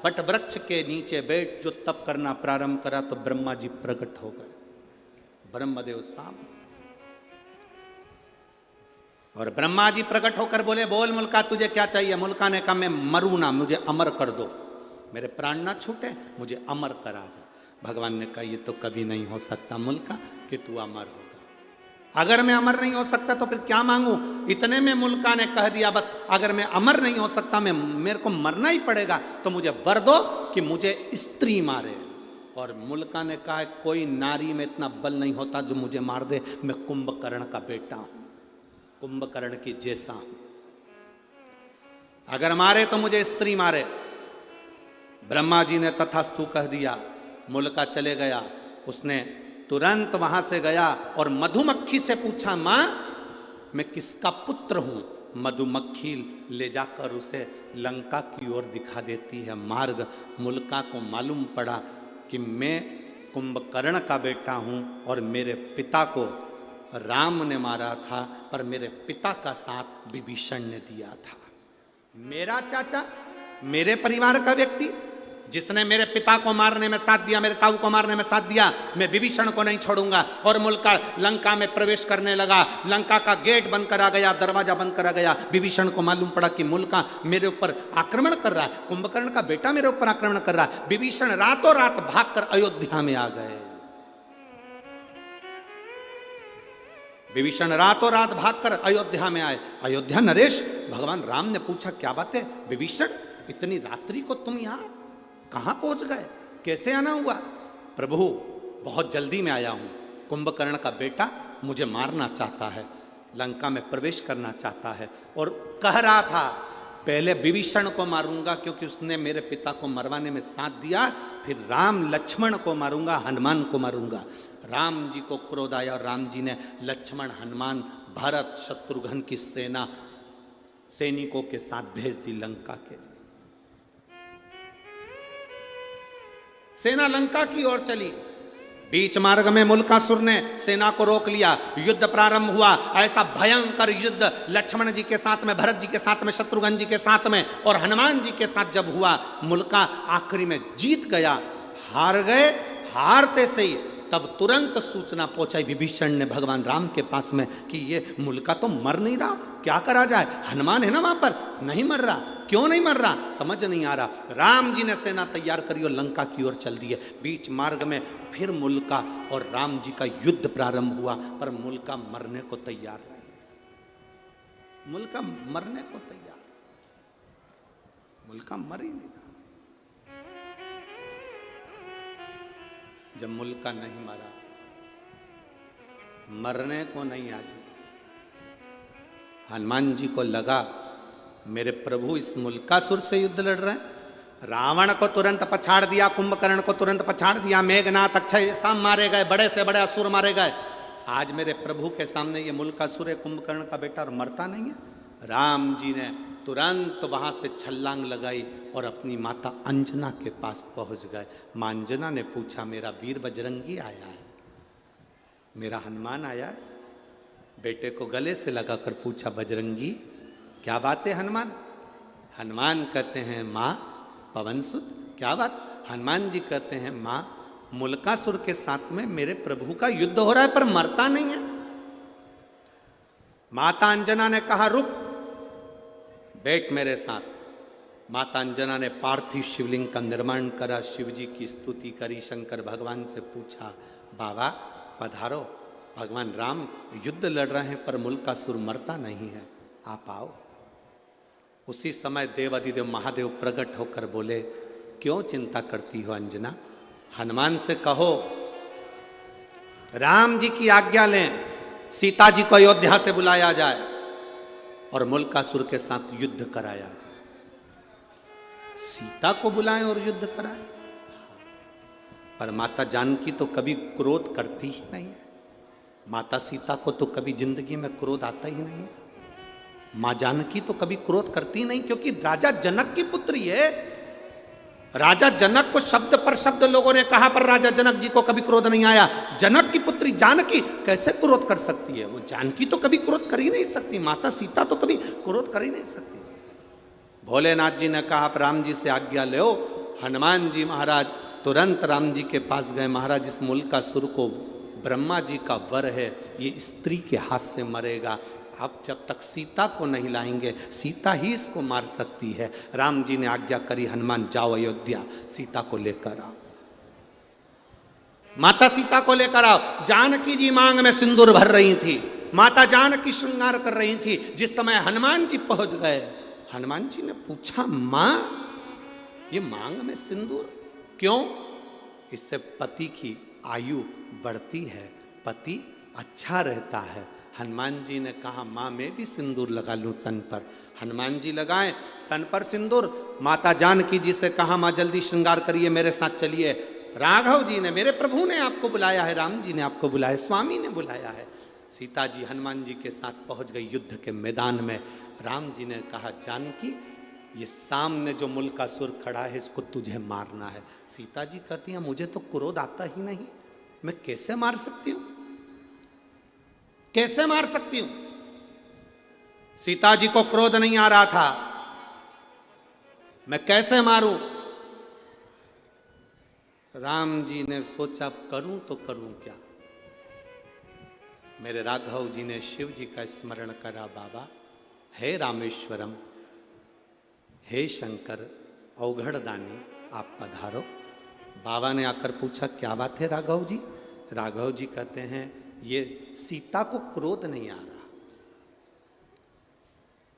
बट वृक्ष के नीचे बैठ जो तप करना प्रारंभ करा तो ब्रह्मा जी प्रकट हो गए, ब्रह्मदेव सामने। और ब्रह्मा जी प्रकट होकर बोले, बोल मुल्का तुझे क्या चाहिए? मुल्का ने कहा, मैं मरूं ना, मुझे अमर कर दो, मेरे प्राण ना छूटे, मुझे अमर करा जा। भगवान ने कहा, ये तो कभी नहीं हो सकता मुल्का कि तू अमर होगा। अगर मैं अमर नहीं हो सकता तो फिर क्या मांगू? इतने में मुल्का ने कह दिया, बस अगर मैं अमर नहीं हो सकता, मेरे को मरना ही पड़ेगा, तो मुझे वर दो कि मुझे स्त्री मारे। और मुल्का ने कहा, कोई नारी में इतना बल नहीं होता जो मुझे मार दे, मैं कुंभकर्ण का बेटा हूं, कुंभकर्ण की जैसा हूं, अगर मारे तो मुझे स्त्री मारे। ब्रह्मा जी ने तथास्तु कह दिया। मुल्का चले गया, उसने तुरंत वहां से गया और मधुमक्खी से पूछा, मां मैं किसका पुत्र हूं? मधुमक्खी ले जाकर उसे लंका की ओर दिखा देती है मार्ग। मुल्का को मालूम पड़ा कि मैं कुंभकर्ण का बेटा हूं और मेरे पिता को राम ने मारा था, पर मेरे पिता का साथ विभीषण ने दिया था। मेरा चाचा, मेरे परिवार का व्यक्ति जिसने मेरे पिता को मारने में साथ दिया, मेरे ताऊ को मारने में साथ दिया, मैं विभीषण को नहीं छोड़ूंगा। और मुल्का लंका में प्रवेश करने लगा, लंका का गेट बंद करा गया, दरवाजा बंद करा गया। विभीषण को मालूम पड़ा कि मुल्का मेरे ऊपर आक्रमण कर रहा है, कुंभकर्ण का बेटा मेरे ऊपर आक्रमण कर रहा है। विभीषण रातों रात भागकर अयोध्या में आ गए। विभीषण रातों रात भागकर अयोध्या में आए। अयोध्या नरेश, भगवान राम ने पूछा क्या बात है विभीषण, इतनी रात्रि को तुम यहां कहां पहुंच गए, कैसे आना हुआ? प्रभु बहुत जल्दी में आया हूं, कुंभकर्ण का बेटा मुझे मारना चाहता है, लंका में प्रवेश करना चाहता है, और कह रहा था पहले विभीषण को मारूंगा क्योंकि उसने मेरे पिता को मरवाने में साथ दिया, फिर राम लक्ष्मण को मारूंगा, हनुमान को मारूंगा। राम जी को क्रोध आया और राम जी ने लक्ष्मण, हनुमान, भरत, शत्रुघ्न की सेना सैनिकों के साथ भेज दी लंका के लिए। सेना लंका की ओर चली। बीच मार्ग में मुल्कासुर ने सेना को रोक लिया, युद्ध प्रारंभ हुआ। ऐसा भयंकर युद्ध लक्ष्मण जी के साथ में, भरत जी के साथ में, शत्रुघ्न जी के साथ में और हनुमान जी के साथ जब हुआ, मुल्का आखिरी में जीत गया। हार गए, हारते से ही तब तुरंत सूचना पहुंचाई विभीषण ने भगवान राम के पास में कि ये मुल्का तो मर नहीं रहा, क्या करा जाए? हनुमान है ना वहां पर, नहीं मर रहा, क्यों नहीं मर रहा समझ नहीं आ रहा। राम जी ने सेना तैयार करी और लंका की ओर चल दिए। बीच मार्ग में फिर मुल्का और राम जी का युद्ध प्रारंभ हुआ, पर मुल्का मरने को तैयार नहीं। मुल्का मरने को तैयार, मुल्का मर ही नहीं। जब मुल्का नहीं मरा, मरने को नहीं, आज हनुमान जी को लगा मेरे प्रभु इस मुल्कासुर से युद्ध लड़ रहे हैं। रावण को तुरंत पछाड़ दिया, कुंभकर्ण को तुरंत पछाड़ दिया, मेघनाथ, अक्षय सब मारे गए, बड़े से बड़े असुर मारे गए। आज मेरे प्रभु के सामने ये मुल्कासुर है, कुंभकर्ण का बेटा, और मरता नहीं है। राम जी ने तुरंत वहां से छलांग लगाई और अपनी माता अंजना के पास पहुंच गए। मां अंजना ने पूछा मेरा वीर बजरंगी आया है, मेरा हनुमान आया है? बेटे को गले से लगाकर पूछा बजरंगी क्या बात है हनुमान? हनुमान कहते हैं माँ पवन सुत, क्या बात? हनुमान जी कहते हैं माँ मुल्कासुर के साथ में मेरे प्रभु का युद्ध हो रहा है पर मरता नहीं है। माता अंजना ने कहा रुक, बैठ मेरे साथ। माता अंजना ने पार्थिव शिवलिंग का निर्माण करा, शिव जी की स्तुति करी, शंकर भगवान से पूछा बाबा पधारो, भगवान राम युद्ध लड़ रहे हैं पर मुल्कासुर मरता नहीं है, आप आओ। उसी समय देव अधिदेव महादेव प्रकट होकर बोले क्यों चिंता करती हो अंजना, हनुमान से कहो राम जी की आज्ञा लें, सीता जी को अयोध्या से बुलाया जाए और मुल्कासुर के साथ युद्ध कराया जाए। सीता को बुलाएं और युद्ध कराएं। पर माता जानकी तो कभी क्रोध करती ही नहीं है। माता सीता को तो कभी जिंदगी में क्रोध आता ही नहीं है। मां जानकी तो कभी क्रोध करती नहीं, क्योंकि राजा जनक की पुत्री है। राजा जनक को शब्द पर शब्द लोगों ने कहा, पर राजा जनक जी को कभी क्रोध नहीं आया। जनक की पुत्री जानकी कैसे क्रोध कर सकती है? वो जानकी तो कभी क्रोध कर ही नहीं सकती, माता सीता तो कभी क्रोध कर ही नहीं सकती। भोलेनाथ जी ने कहा आप राम जी से आज्ञा लो। हनुमान जी महाराज तुरंत राम जी के पास गए। महाराज इस मुल्कासुर को ब्रह्मा जी का वर है, ये स्त्री के हाथ से मरेगा, आप जब तक सीता को नहीं लाएंगे सीता ही इसको मार सकती है। राम जी ने आज्ञा करी हनुमान जाओ अयोध्या, सीता को लेकर आओ, माता सीता को लेकर आओ। जानकी जी मांग में सिंदूर भर रही थी, माता जानकी श्रृंगार कर रही थी। जिस समय हनुमान जी पहुंच गए, हनुमान जी ने पूछा मां ये मांग में सिंदूर क्यों? इससे पति की आयु बढ़ती है, पति अच्छा रहता है। हनुमान जी ने कहा माँ मैं भी सिंदूर लगा लूं तन पर। हनुमान जी लगाए तन पर सिंदूर। माता जानकी जी से कहा माँ जल्दी श्रृंगार करिए, मेरे साथ चलिए, राघव जी ने, मेरे प्रभु ने आपको बुलाया है, राम जी ने आपको बुलाया, स्वामी ने बुलाया है। सीता जी हनुमान जी के साथ पहुंच गई युद्ध के मैदान में। राम जी ने कहा जानकी ये सामने जो मुल्कासुर खड़ा है इसको तुझे मारना है। सीता जी कहती हैं मुझे तो क्रोध आता ही नहीं, मैं कैसे मार सकती हूँ? कैसे मार सकती हूं? सीता जी को क्रोध नहीं आ रहा था, मैं कैसे मारूं? राम जी ने सोचा करूं तो करूं क्या। मेरे राघव जी ने शिव जी का स्मरण करा, बाबा हे रामेश्वरम, हे शंकर अवघड़दानी आप पधारो। बाबा ने आकर पूछा क्या बात है राघव जी? राघव जी कहते हैं ये सीता को क्रोध नहीं आ रहा।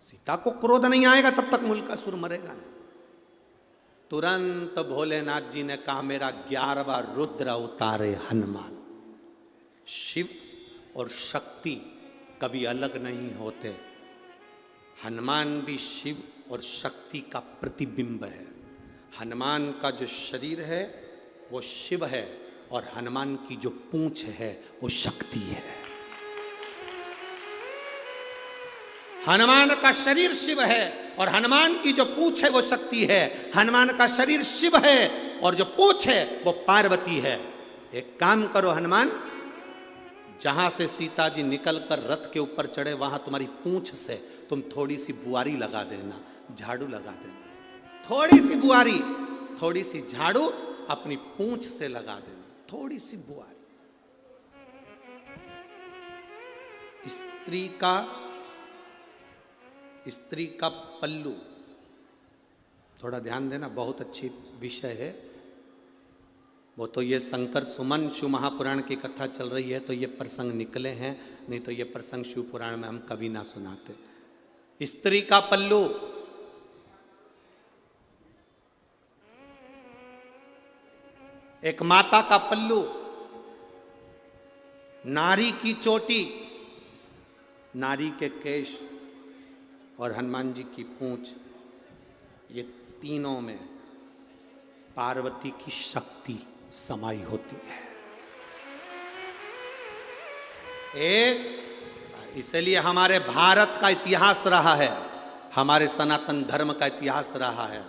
सीता को क्रोध नहीं आएगा तब तक मुल्कासुर मरेगा नहीं। तुरंत भोलेनाथ जी ने कहा मेरा 11वां रुद्र उतारे हनुमान। शिव और शक्ति कभी अलग नहीं होते। हनुमान भी शिव और शक्ति का प्रतिबिंब है। हनुमान का जो शरीर है वो शिव है और हनुमान की जो पूंछ है वो शक्ति है। हनुमान का शरीर शिव है और हनुमान की जो पूंछ है वो शक्ति है। हनुमान का शरीर शिव है और जो पूंछ है वो पार्वती है। एक काम करो हनुमान, जहां से सीता जी निकलकर रथ के ऊपर चढ़े वहां तुम्हारी पूंछ से तुम थोड़ी सी बुआरी लगा देना, झाड़ू लगा देना। थोड़ी सी बुआरी, थोड़ी सी झाड़ू अपनी पूंछ से लगा देना, थोड़ी सी बुआरी। स्त्री का पल्लू, थोड़ा ध्यान देना, बहुत अच्छी विषय है। वो तो ये शंकर सुमन शिव महापुराण की कथा चल रही है तो ये प्रसंग निकले हैं, नहीं तो ये प्रसंग शिव पुराण में हम कभी ना सुनाते। स्त्री का पल्लू, एक माता का पल्लू, नारी की चोटी, नारी के केश और हनुमान जी की पूंछ, ये तीनों में पार्वती की शक्ति समाई होती है। एक इसलिए हमारे भारत का इतिहास रहा है, हमारे सनातन धर्म का इतिहास रहा है।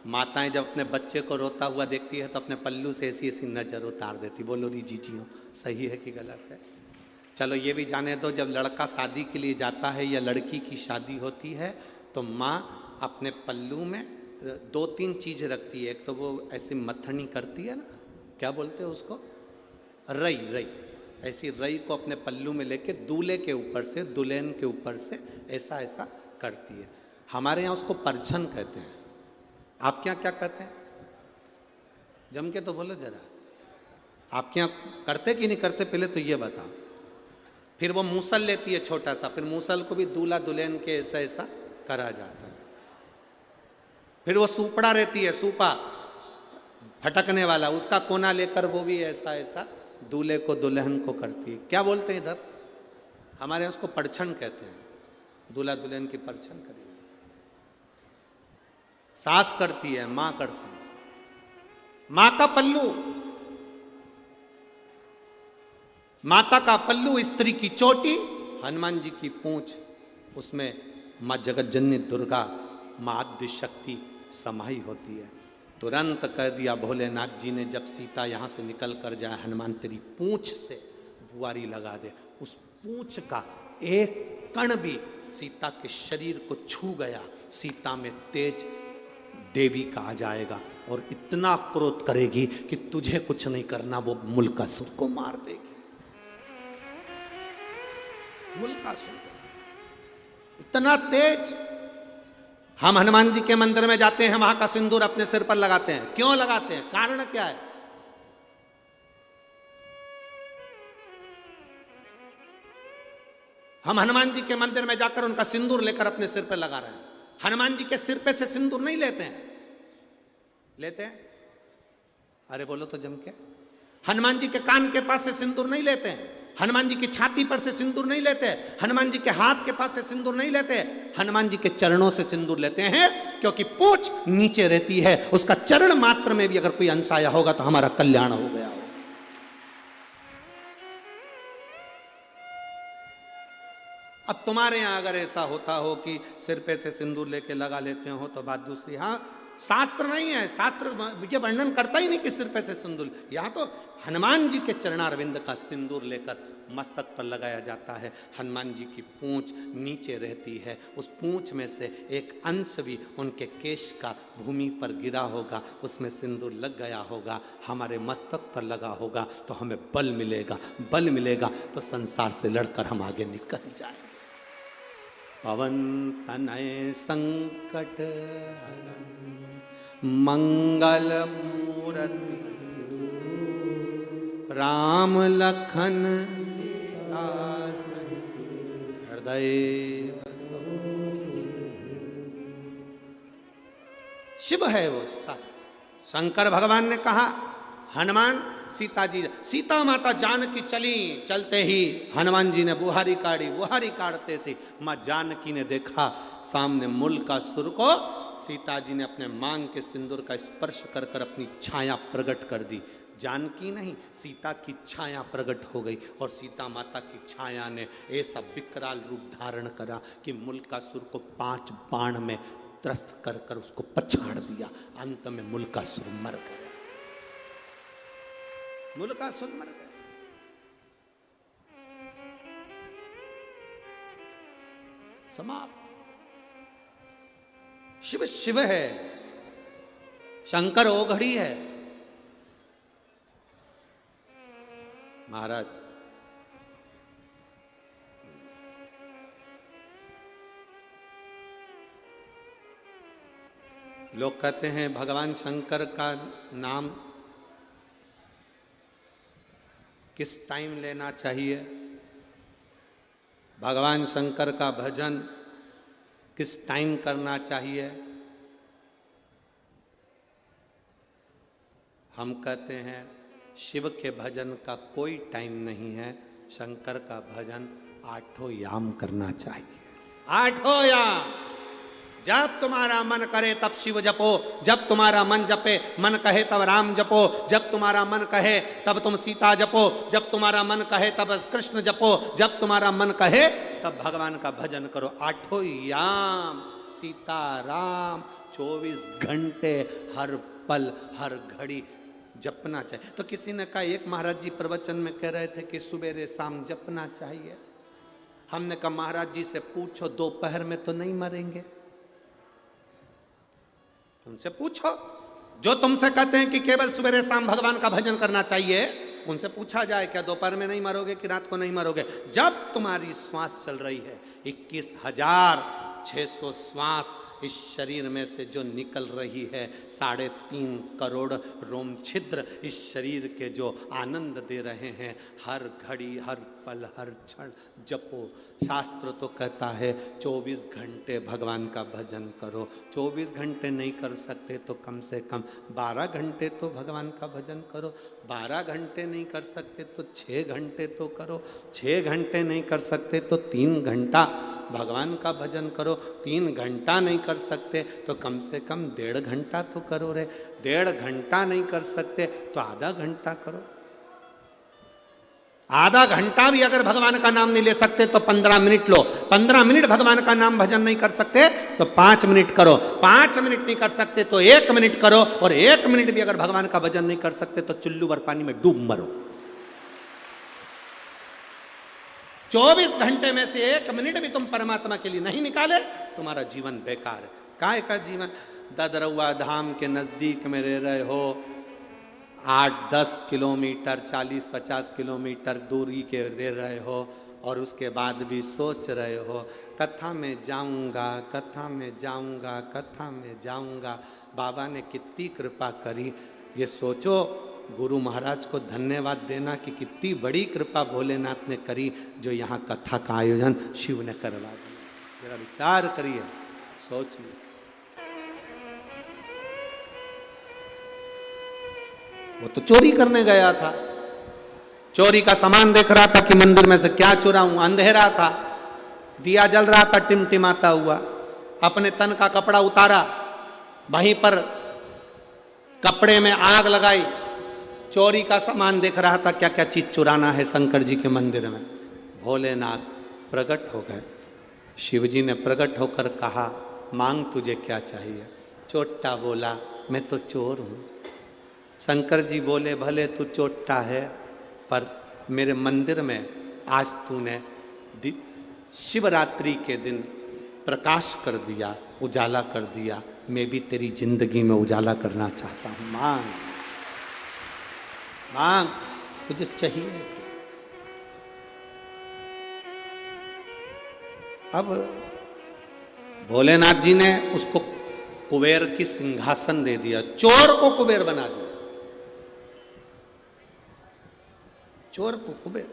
माताएं जब अपने बच्चे को रोता हुआ देखती है तो अपने पल्लू से ऐसी ऐसी नजर उतार देती। बोलो री जीजियो, सही है कि गलत है? चलो ये भी जाने दो, जब लड़का शादी के लिए जाता है या लड़की की शादी होती है तो माँ अपने पल्लू में 2-3 चीज रखती है। एक तो वो ऐसी मथनी करती है ना, क्या बोलते हैं उसको, रई। रई, ऐसी रई को अपने पल्लू में लेके दूल्हे के ऊपर से, दुल्हन के ऊपर से ऐसा ऐसा करती है। हमारे यहाँ उसको परछन कहते हैं। आपके यहाँ क्या कहते हैं? जम के तो बोलो जरा, आपके यहाँ करते कि नहीं करते पहले तो ये बताओ। फिर वो मूसल लेती है छोटा सा, फिर मूसल को भी दूल्हा दुल्हन के ऐसा ऐसा करा जाता है। फिर वो सूपड़ा रहती है, सूपा फटकने वाला, उसका कोना लेकर वो भी ऐसा ऐसा दूल्हे को दुल्हन को करती है। क्या बोलते हैं इधर? हमारे यहाँ उसको परछन कहते हैं। दूल्हा दुल्हन की परछन करी, सास करती है, माँ करती है। माँ का पल्लू, माता का पल्लू, स्त्री की चोटी, हनुमान जी की पूंछ, उसमें माँ जगत जननी दुर्गा, माँ आद्य शक्ति समाई होती है। तुरंत कह दिया भोलेनाथ जी ने, जब सीता यहाँ से निकल कर जाए, हनुमान तेरी पूंछ से बुआरी लगा दे। उस पूंछ का एक कण भी सीता के शरीर को छू गया, सीता में तेज देवी का आ जाएगा और इतना क्रोध करेगी कि तुझे कुछ नहीं करना, वो मुल्कासुर को मार देगी। मुल्कासुर इतना तेज। हम हनुमान जी के मंदिर में जाते हैं, वहां का सिंदूर अपने सिर पर लगाते हैं। क्यों लगाते हैं? कारण क्या है? हम हनुमान जी के मंदिर में जाकर उनका सिंदूर लेकर अपने सिर पर लगा रहे हैं। हनुमान जी के सिर पे से सिंदूर नहीं लेते हैं। लेते हैं? अरे बोलो तो जम के। हनुमान जी के कान के पास से सिंदूर नहीं लेते हैं। हनुमान जी की छाती पर से सिंदूर नहीं लेते, हनुमान जी के हाथ के पास से सिंदूर नहीं लेते, हनुमान जी के चरणों से सिंदूर लेते हैं, क्योंकि पूंछ नीचे रहती है, उसका चरण मात्र में भी अगर कोई अंश आया होगा तो हमारा कल्याण हो गया। अब तुम्हारे यहां अगर ऐसा होता हो कि सिर पे से सिंदूर लेके लगा लेते हो तो बात दूसरी। हाँ, शास्त्र नहीं है, शास्त्र ये वर्णन करता ही नहीं कि सिर पे से सिंदूर। यहाँ तो हनुमान जी के चरणारविंद का सिंदूर लेकर मस्तक पर लगाया जाता है। हनुमान जी की पूंछ नीचे रहती है, उस पूंछ में से एक अंश भी उनके केश का भूमि पर गिरा होगा, उसमें सिंदूर लग गया होगा, हमारे मस्तक पर लगा होगा तो हमें बल मिलेगा, बल मिलेगा तो संसार से लड़कर हम आगे निकल जाए। पवन तनय संकट हरन मंगल मूर्ति राम लखन सीता सहित हृदय बसो। शिव है वो। शंकर भगवान ने कहा हनुमान सीता जी, सीता माता जानकी चली, चलते ही हनुमान जी ने बुहारी काढ़ी, बुहारी काढ़ते से माँ जानकी ने देखा सामने मूलकासुर को। सीता जी ने अपने मांग के सिंदूर का स्पर्श कर कर अपनी छाया प्रकट कर दी। जानकी नहीं, सीता की छाया प्रकट हो गई और सीता माता की छाया ने ऐसा विकराल रूप धारण करा कि मूलकासुर को 5 बाण में त्रस्त कर कर उसको पछाड़ दिया। अंत में मूलकासुर मर गया, मूलकासुर मर गया। समाप्त। शिव शिव है, शंकर ओघड़ी है। महाराज लोग कहते हैं भगवान शंकर का नाम किस टाइम लेना चाहिए, भगवान शंकर का भजन किस टाइम करना चाहिए। हम कहते हैं शिव के भजन का कोई टाइम नहीं है, शंकर का भजन 8 याम करना चाहिए। 8 याम। जब तुम्हारा मन करे तब शिव जपो, जब तुम्हारा मन जपे, मन कहे तब राम जपो, जब तुम्हारा मन कहे तब तुम सीता जपो, जब तुम्हारा मन कहे तब कृष्ण जपो, जब तुम्हारा मन कहे तब भगवान का भजन करो। 8 याम सीता राम 24 घंटे हर पल हर घड़ी जपना चाहिए। तो किसी ने कहा, एक महाराज जी प्रवचन में कह रहे थे कि सुबेरे शाम जपना चाहिए। हमने कहा महाराज जी से पूछो, दोपहर में तो नहीं मरेंगे, उनसे पूछो। जो तुमसे कहते हैं कि केवल सुबेरे शाम भगवान का भजन करना चाहिए, उनसे पूछा जाए क्या दोपहर में नहीं मरोगे कि रात को नहीं मरोगे। जब तुम्हारी श्वास चल रही है, 21,600 श्वास इस शरीर में से जो निकल रही है, 3.5 करोड़ रोम छिद्र इस शरीर के जो आनंद दे रहे हैं, हर घड़ी हर पल हर क्षण जपो। शास्त्र तो कहता है 24 घंटे भगवान का भजन करो। 24 घंटे नहीं कर सकते तो कम से कम 12 घंटे तो भगवान का भजन करो। 12 घंटे नहीं कर सकते तो 6 घंटे तो करो। 6 घंटे नहीं कर सकते तो 3 घंटा भगवान का भजन करो। 3 घंटा नहीं कर सकते तो कम से कम 1.5 घंटा तो करो रे। 1.5 घंटा नहीं कर सकते तो आधा घंटा करो। आधा घंटा भी अगर भगवान का नाम नहीं ले सकते तो 15 मिनट लो। 15 मिनट भगवान का नाम भजन नहीं कर सकते तो 5 मिनट करो। 5 मिनट नहीं कर सकते तो 1 मिनट करो। और 1 मिनट भी अगर भगवान का भजन नहीं कर सकते तो चुल्लू भर पानी में डूब मरो। 24 घंटे में से 1 मिनट भी तुम परमात्मा के लिए नहीं निकाले, तुम्हारा जीवन बेकार है। काय का जीवन? ददरौआ धाम के नजदीक में रह रहे हो, 8-10 किलोमीटर 40-50 किलोमीटर दूरी के रह रहे हो, और उसके बाद भी सोच रहे हो कथा में जाऊंगा, कथा में जाऊंगा, कथा में जाऊंगा। बाबा ने कितनी कृपा करी, ये सोचो। गुरु महाराज को धन्यवाद देना कि कितनी बड़ी कृपा भोलेनाथ ने करी, जो यहाँ कथा का आयोजन शिव ने करवा दिया। जरा विचार करिए, सोचिए। वो तो चोरी करने गया था, चोरी का सामान देख रहा था कि मंदिर में से क्या चुराऊं। अंधेरा था, दिया जल रहा था टिमटिमाता हुआ। अपने तन का कपड़ा उतारा, वहीं पर कपड़े में आग लगाई। चोरी का सामान देख रहा था, क्या क्या चीज चुराना है शंकर जी के मंदिर में। भोलेनाथ प्रकट हो गए। शिव जी ने प्रकट होकर कहा, मांग तुझे क्या चाहिए। चोट्टा बोला मैं तो चोर हूं। शंकर जी बोले भले तू चोट्टा है, पर मेरे मंदिर में आज तूने शिवरात्रि के दिन प्रकाश कर दिया, उजाला कर दिया, मैं भी तेरी जिंदगी में उजाला करना चाहता हूं। मांग मांग, तुझे चाहिए। अब भोलेनाथ जी ने उसको कुबेर की सिंहासन दे दिया, चोर को कुबेर बना दिया, चोर को कुबेर।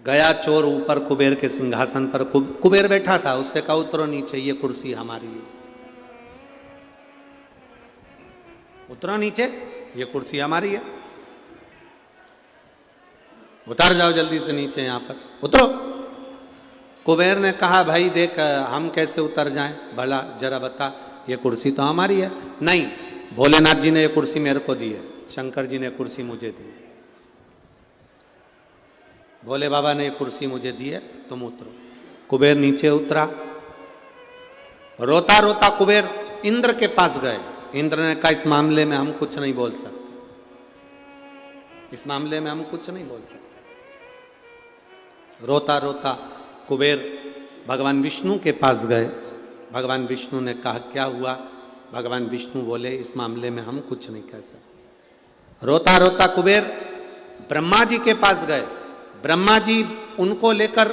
गया चोर ऊपर कुबेर के सिंहासन पर, कुबेर बैठा था, उससे कहा उतरो नीचे, ये कुर्सी हमारी है। उतरो नीचे, ये कुर्सी हमारी है, उतर जाओ जल्दी से नीचे, यहां पर उतरो। कुबेर ने कहा भाई देख हम कैसे उतर जाएं, भला जरा बता, ये कुर्सी तो हमारी है। नहीं, भोलेनाथ जी ने ये कुर्सी मेरे को दी है, शंकर जी ने कुर्सी मुझे दी है, भोले बाबा ने ये कुर्सी मुझे दी है, तुम उतरो। कुबेर नीचे उतरा, रोता रोता कुबेर इंद्र के पास गए। इंद्र ने कहा इस मामले में हम कुछ नहीं बोल सकते, इस मामले में हम कुछ नहीं बोल सकते। रोता रोता कुबेर भगवान विष्णु के पास गए। भगवान विष्णु ने कहा क्या हुआ? भगवान विष्णु बोले इस मामले में हम कुछ नहीं कह सकते। रोता रोता कुबेर ब्रह्मा जी के पास गए। ब्रह्मा जी उनको लेकर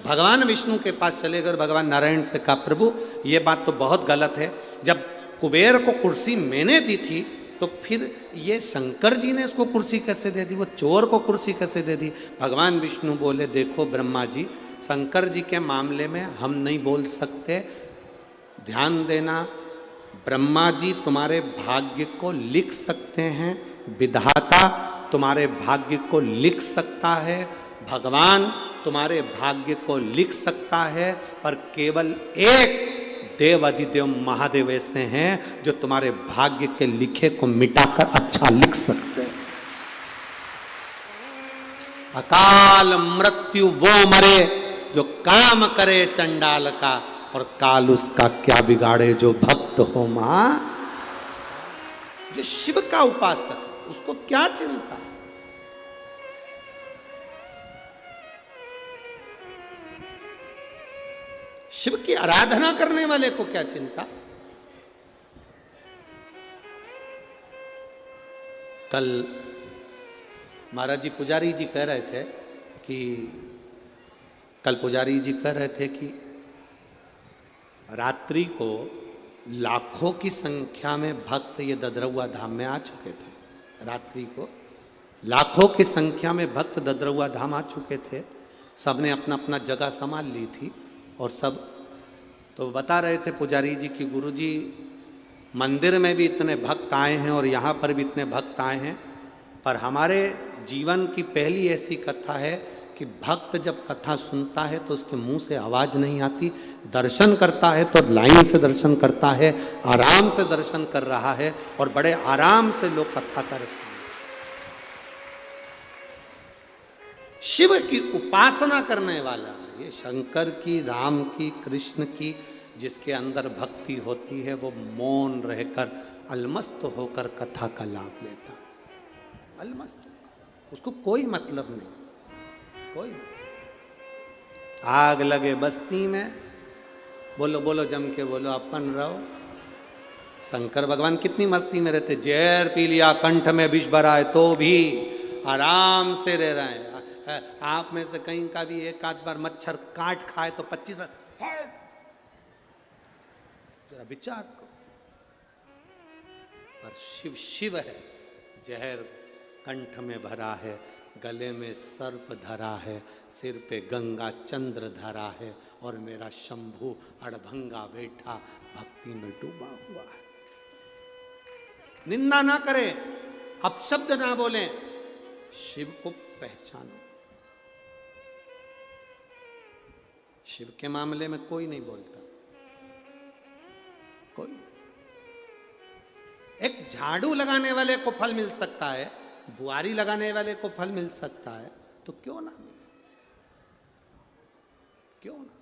भगवान विष्णु के पास चले गए। भगवान नारायण से कहा प्रभु ये बात तो बहुत गलत है, जब कुबेर को कुर्सी मैंने दी थी तो फिर ये शंकर जी ने इसको कुर्सी कैसे दे दी, वो चोर को कुर्सी कैसे दे दी? भगवान विष्णु बोले देखो ब्रह्मा जी, शंकर जी के मामले में हम नहीं बोल सकते, ध्यान देना, ब्रह्मा जी तुम्हारे भाग्य को लिख सकते हैं, विधाता तुम्हारे भाग्य को लिख सकता है, भगवान तुम्हारे भाग्य को लिख सकता है, पर केवल एक देव अधिदेव महादेव ऐसे हैं जो तुम्हारे भाग्य के लिखे को मिटाकर अच्छा लिख सकते हैं। अकाल मृत्यु वो मरे जो काम करे चंडाल का, और काल उसका क्या बिगाड़े जो भक्त हो मां। जो शिव का उपासक उसको क्या चिंता? शिव की आराधना करने वाले को क्या चिंता? कल महाराज जी पुजारी जी कह रहे थे कि रात्रि को लाखों की संख्या में भक्त ये ददरौआ धाम में आ चुके थे। रात्रि को लाखों की संख्या में भक्त ददरौआ धाम आ चुके थे। सबने अपना अपना जगह संभाल ली थी और सब तो बता रहे थे पुजारी जी की गुरुजी मंदिर में भी इतने भक्त आए हैं और यहाँ पर भी इतने भक्त आए हैं, पर हमारे जीवन की पहली ऐसी कथा है कि भक्त जब कथा सुनता है तो उसके मुंह से आवाज़ नहीं आती, दर्शन करता है तो लाइन से दर्शन करता है, आराम से दर्शन कर रहा है और बड़े आराम से लोग कथा कर रहे हैं। शिव की उपासना करने वाला, ये शंकर की, राम की, कृष्ण की जिसके अंदर भक्ति होती है वो मौन रहकर अलमस्त होकर कथा का लाभ लेता, अलमस्त, उसको कोई मतलब नहीं, कोई। आग लगे बस्ती में, बोलो बोलो जम के बोलो, अपन रहो। शंकर भगवान कितनी मस्ती में रहते, जहर पी लिया, कंठ में विष भरा है तो भी आराम से रह रहे हैं। आप में से कहीं का भी एक आध बार मच्छर काट खाए तो 25 जरा विचार करो। पर शिव शिव है, जहर कंठ में भरा है, गले में सर्प धरा है, सिर पे गंगा चंद्र धरा है और मेरा शंभु अड़भंगा बैठा भक्ति में डूबा हुआ है। निंदा ना करें, अपशब्द ना बोलें, शिव को पहचानो। शिव के मामले में कोई नहीं बोलता, कोई। एक झाड़ू लगाने वाले को फल मिल सकता है, बुआरी लगाने वाले को फल मिल सकता है, तो क्यों ना मिले, क्यों ना?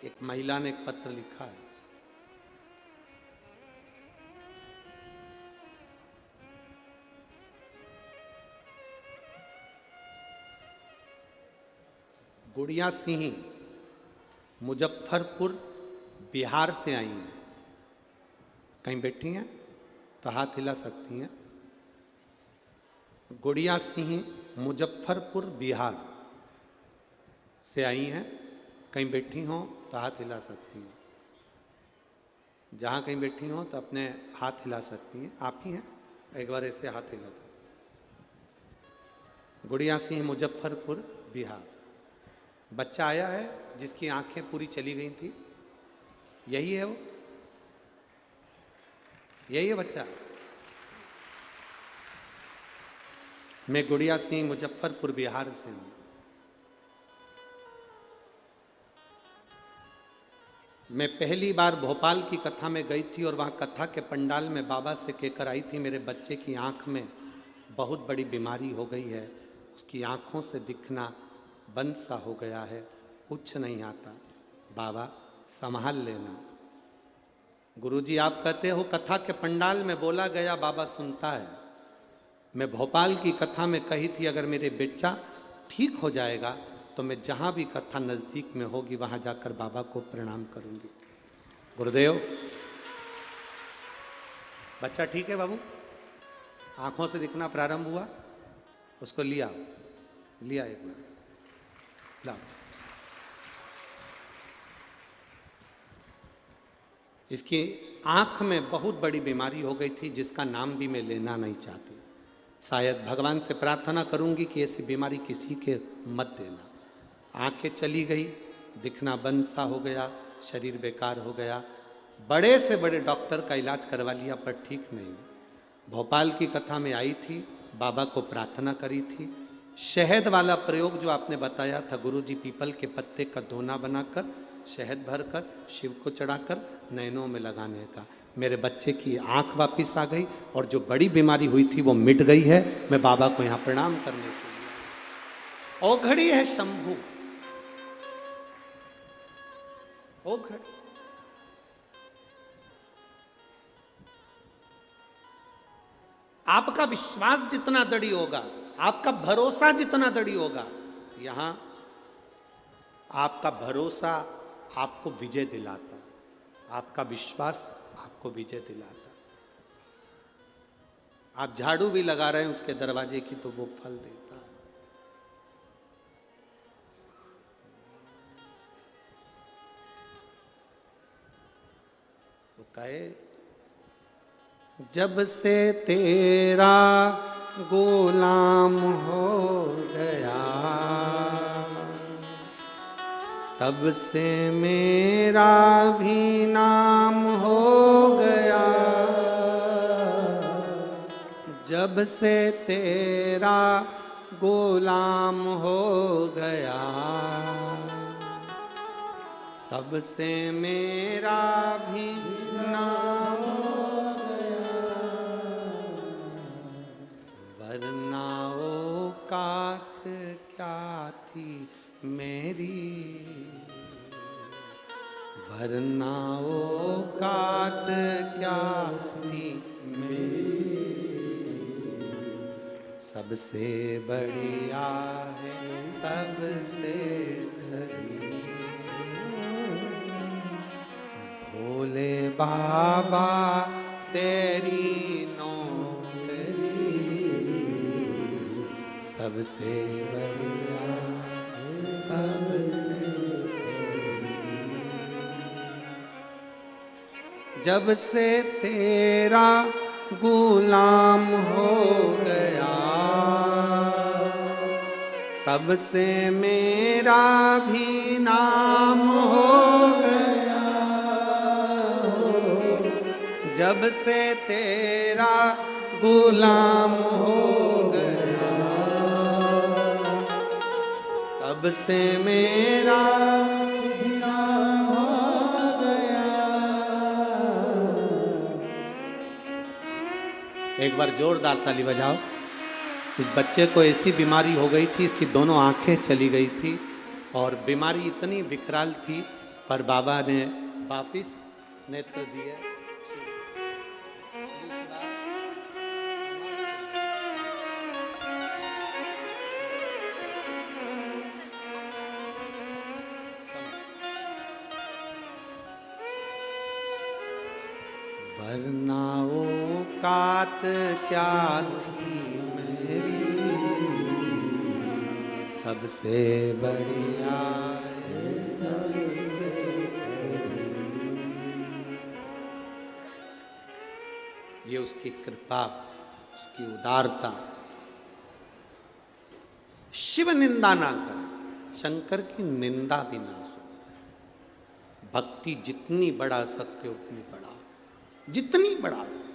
एक महिला ने एक पत्र लिखा है। गुड़िया सिंह मुजफ्फरपुर बिहार से आई हैं। कहीं बैठी हैं तो हाथ हिला सकती हैं। गुड़िया सिंह मुजफ्फरपुर बिहार से आई हैं। कहीं बैठी हों तो हाथ हिला सकती हैं। जहाँ कहीं बैठी हों तो अपने हाथ हिला सकती हैं। आप ही हैं, एक बार ऐसे हाथ हिला दो। गुड़िया सिंह मुजफ्फरपुर बिहार। बच्चा आया है जिसकी आंखें पूरी चली गई थी, यही है वो, यही है बच्चा। मैं गुड़िया सिंह मुजफ्फरपुर बिहार से हूं। मैं पहली बार भोपाल की कथा में गई थी और वहां कथा के पंडाल में बाबा से कहकर आई थी, मेरे बच्चे की आंख में बहुत बड़ी बीमारी हो गई है, उसकी आंखों से दिखना बंद सा हो गया है, कुछ नहीं आता, बाबा संभाल लेना। गुरुजी आप कहते हो कथा के पंडाल में बोला गया बाबा सुनता है। मैं भोपाल की कथा में कही थी अगर मेरे बेटा ठीक हो जाएगा तो मैं जहाँ भी कथा नज़दीक में होगी वहाँ जाकर बाबा को प्रणाम करूँगी। गुरुदेव बच्चा ठीक है बाबू, आँखों से दिखना प्रारंभ हुआ, उसको लिया एक बार लाओ। इसकी आँख में बहुत बड़ी बीमारी हो गई थी जिसका नाम भी मैं लेना नहीं चाहती। शायद भगवान से प्रार्थना करूंगी कि ऐसी बीमारी किसी के मत देना। आंखें चली गई, दिखना बंद सा हो गया, शरीर बेकार हो गया, बड़े से बड़े डॉक्टर का इलाज करवा लिया पर ठीक नहीं। भोपाल की कथा में आई थी, बाबा को प्रार्थना करी थी। शहद वाला प्रयोग जो आपने बताया था गुरुजी, पीपल के पत्ते का दोना बनाकर शहद भरकर शिव को चढ़ाकर नैनों में लगाने का, मेरे बच्चे की आंख वापिस आ गई और जो बड़ी बीमारी हुई थी वो मिट गई है। मैं बाबा को यहाँ प्रणाम करने के लिए। ओघड़ी है शंभू, ओघड़ी। आपका विश्वास जितना दृढ़ होगा, आपका भरोसा जितना दृढ़ होगा, यहां आपका भरोसा आपको विजय दिलाता, आपका विश्वास आपको विजय दिलाता। आप झाड़ू भी लगा रहे हैं उसके दरवाजे की तो वो फल देता है। वो कहे जब से तेरा गुलाम हो गया तब से मेरा भी नाम हो गया। जब से तेरा गुलाम हो गया तब से मेरा भी नाम हो गया। वरना औकात क्या थी मेरी, वरना औकात क्या थी मेरी। सबसे बढ़िया है सबसे खरी, भोले बाबा तेरी नौकरी। सबसे बढ़िया सबसे। जब से तेरा गुलाम हो गया तब से मेरा भी नाम हो गया। जब से तेरा गुलाम हो गया तब से मेरा भी नाम हो गया। एक बार जोरदार ताली बजाओ। इस बच्चे को ऐसी बीमारी हो गई थी, इसकी दोनों आंखें चली गई थी और बीमारी इतनी विकराल थी पर बाबा ने वापिस नेत्र दिए। वरना औकात क्या थी मेरी, सबसे बढ़िया सबसे ये उसकी कृपा, उसकी उदारता। शिव निंदा ना करें, शंकर की निंदा भी ना सुने। भक्ति जितनी बढ़ा सकते उतनी बढ़ा, जितनी बढ़ा सकते।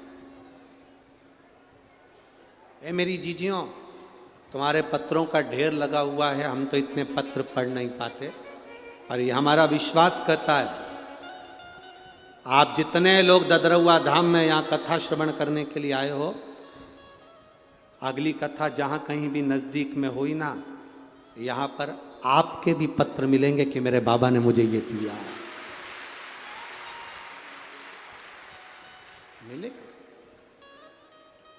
ए मेरी जीजियों, तुम्हारे पत्रों का ढेर लगा हुआ है, हम तो इतने पत्र पढ़ नहीं पाते, पर ये हमारा विश्वास करता है आप जितने लोग ददरौआ धाम में यहाँ कथा श्रवण करने के लिए आए हो, अगली कथा जहाँ कहीं भी नज़दीक में हुई ना, यहाँ पर आपके भी पत्र मिलेंगे कि मेरे बाबा ने मुझे ये दिया। मिले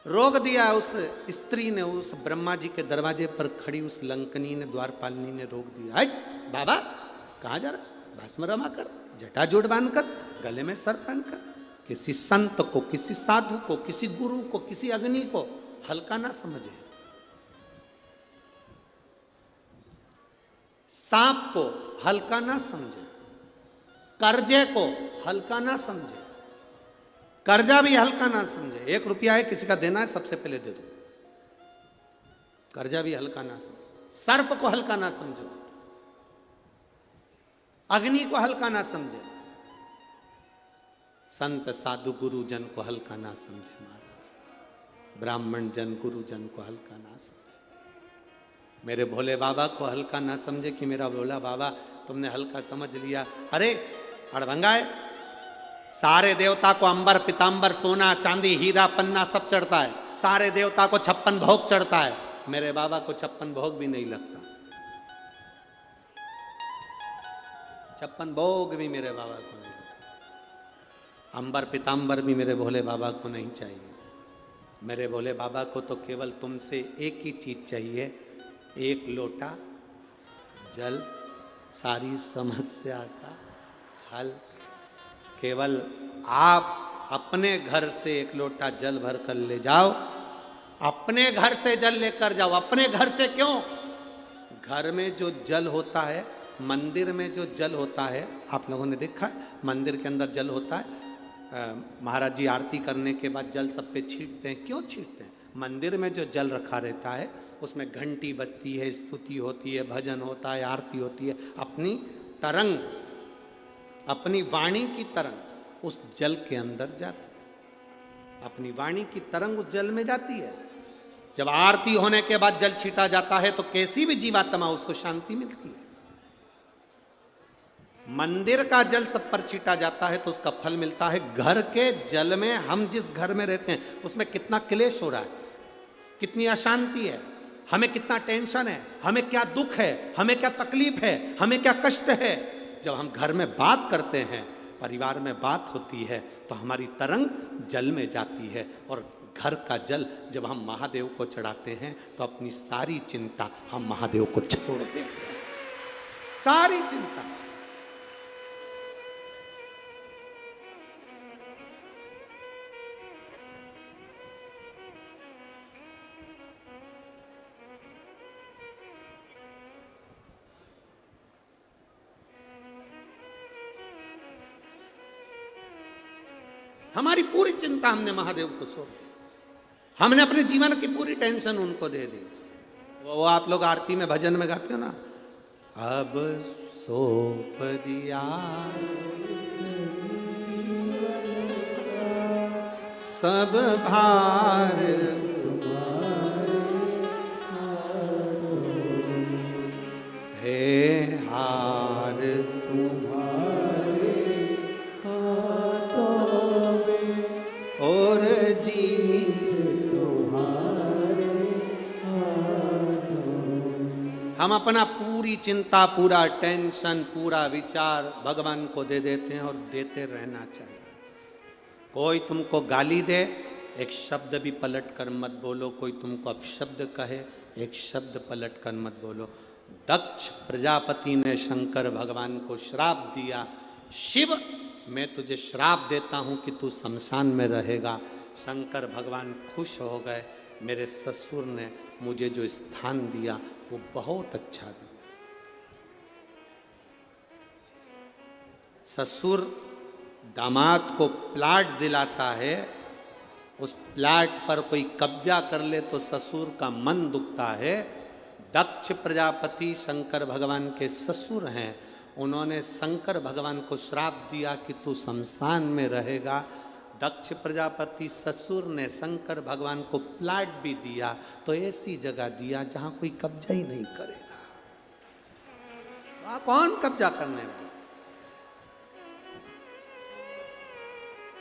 रोक दिया उस स्त्री ने, उस ब्रह्मा जी के दरवाजे पर खड़ी उस लंकनी ने, द्वारपालिनी ने रोक दिया। हट बाबा, कहाँ जा रहा? भस्म रमा कर, जटाजूट बांध कर, गले में सर पहन कर। किसी संत को, किसी साधु को, किसी गुरु को, किसी अग्नि को हल्का ना समझे। सांप को हल्का ना समझे, कर्जे को हल्का ना समझे, कर्जा भी हल्का ना समझे। 1 रुपया है, किसी का देना है, सबसे पहले दे दो। कर्जा भी हल्का ना समझे। सर्प को हल्का ना समझो, अग्नि को हल्का ना समझे, संत साधु गुरु जन को हल्का ना समझे महाराज, ब्राह्मण जन गुरु जन को हल्का ना समझे, मेरे भोले बाबा को हल्का ना समझे कि मेरा भोला बाबा तुमने हल्का समझ लिया। अरे अड़भंगा है, सारे देवता को अंबर पीतांबर सोना चांदी हीरा पन्ना सब चढ़ता है, सारे देवता को 56 भोग चढ़ता है, मेरे बाबा को 56 भोग भी नहीं लगता। 56 भोग भी मेरे बाबा को नहीं लगता, अंबर पीतांबर भी मेरे भोले बाबा को नहीं चाहिए। मेरे भोले बाबा को तो केवल तुमसे एक ही चीज चाहिए, 1 लोटा जल, सारी समस्या का हल। केवल आप अपने घर से 1 लोटा जल भर कर ले जाओ, अपने घर से जल लेकर जाओ। अपने घर से क्यों? घर में जो जल होता है, मंदिर में जो जल होता है, आप लोगों ने देखा है मंदिर के अंदर जल होता है, महाराज जी आरती करने के बाद जल सब पे छींटते हैं। क्यों छींटते हैं? मंदिर में जो जल रखा रहता है उसमें घंटी बजती है, स्तुति होती है, भजन होता है, आरती होती है, अपनी तरंग, अपनी वाणी की तरंग उस जल के अंदर जाती है, अपनी वाणी की तरंग उस जल में जाती है। जब आरती होने के बाद जल छीटा जाता है तो कैसी भी जीवात्मा उसको शांति मिलती है। मंदिर का जल सब पर छीटा जाता है तो उसका फल मिलता है। घर के जल में, हम जिस घर में रहते हैं उसमें कितना क्लेश हो रहा है, कितनी अशांति है, हमें कितना टेंशन है, हमें क्या दुख है, हमें क्या तकलीफ है, हमें क्या कष्ट है। जब हम घर में बात करते हैं, परिवार में बात होती है तो हमारी तरंग जल में जाती है। और घर का जल जब हम महादेव को चढ़ाते हैं तो अपनी सारी चिंता हम महादेव को छोड़ देते हैं, सारी चिंता। हमारी पूरी चिंता हमने महादेव को सौंप दी, हमने अपने जीवन की पूरी टेंशन उनको दे दी। वो आप लोग आरती में भजन में गाते हो ना, अब सौंप दिया सब भार हे हार तुम्हारे और जी तुम्हारे। हम अपना पूरी चिंता, पूरा टेंशन, पूरा विचार भगवान को दे देते हैं और देते रहना चाहिए। कोई तुमको गाली दे, एक शब्द भी पलट कर मत बोलो। कोई तुमको अपशब्द कहे, एक शब्द पलट कर मत बोलो। दक्ष प्रजापति ने शंकर भगवान को श्राप दिया, शिव मैं तुझे श्राप देता हूं कि तू शमशान में रहेगा। शंकर भगवान खुश हो गए, मेरे ससुर ने मुझे जो स्थान दिया वो बहुत अच्छा दिया। ससुर दामाद को प्लाट दिलाता है, उस प्लाट पर कोई कब्जा कर ले तो ससुर का मन दुखता है। दक्ष प्रजापति शंकर भगवान के ससुर हैं, उन्होंने शंकर भगवान को श्राप दिया कि तू शमशान में रहेगा। दक्ष प्रजापति ससुर ने शंकर भगवान को प्लाट भी दिया तो ऐसी जगह दिया जहां कोई कब्जा ही नहीं करेगा। वहां कौन कब्जा करने वाला?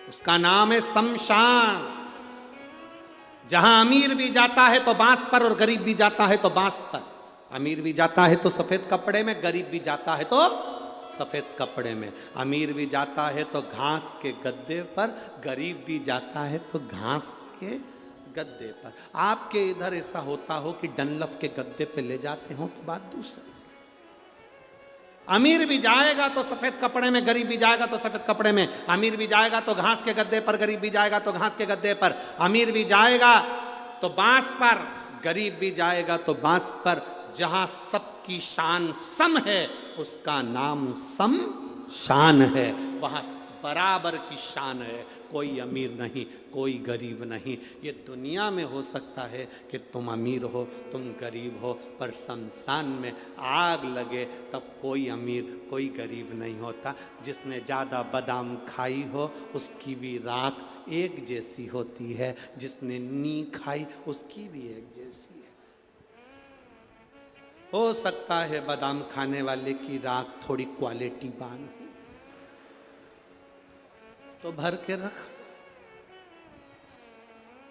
उसका नाम है शमशान। जहां अमीर भी जाता है तो बांस पर और गरीब भी जाता है तो बांस पर। अमीर भी जाता है तो सफेद कपड़े में, गरीब भी जाता है तो सफेद कपड़े में। अमीर भी जाता है तो घास के गद्दे पर, गरीब भी जाता है तो घास के गद्दे पर। आपके इधर ऐसा होता हो कि डनलप के गद्दे पे ले जाते हो तो बात दूसरी। अमीर भी जाएगा तो सफेद कपड़े में, गरीब भी जाएगा तो सफेद कपड़े में। अमीर भी जाएगा तो घास के गद्दे पर, गरीब भी जाएगा तो घास के गद्दे पर। अमीर भी जाएगा तो बांस पर, गरीब भी जाएगा तो बांस पर। जहां सबकी शान सम है उसका नाम सम शान है। वहां बराबर की शान है, कोई अमीर नहीं, कोई गरीब नहीं। ये दुनिया में हो सकता है कि तुम अमीर हो, तुम गरीब हो, पर शमशान में आग लगे तब कोई अमीर कोई गरीब नहीं होता। जिसने ज़्यादा बादाम खाई हो उसकी भी राख एक जैसी होती है, जिसने नी खाई उसकी भी एक जैसी है। हो सकता है बादाम खाने वाले की राख थोड़ी क्वालिटी बान हो तो भर के रख,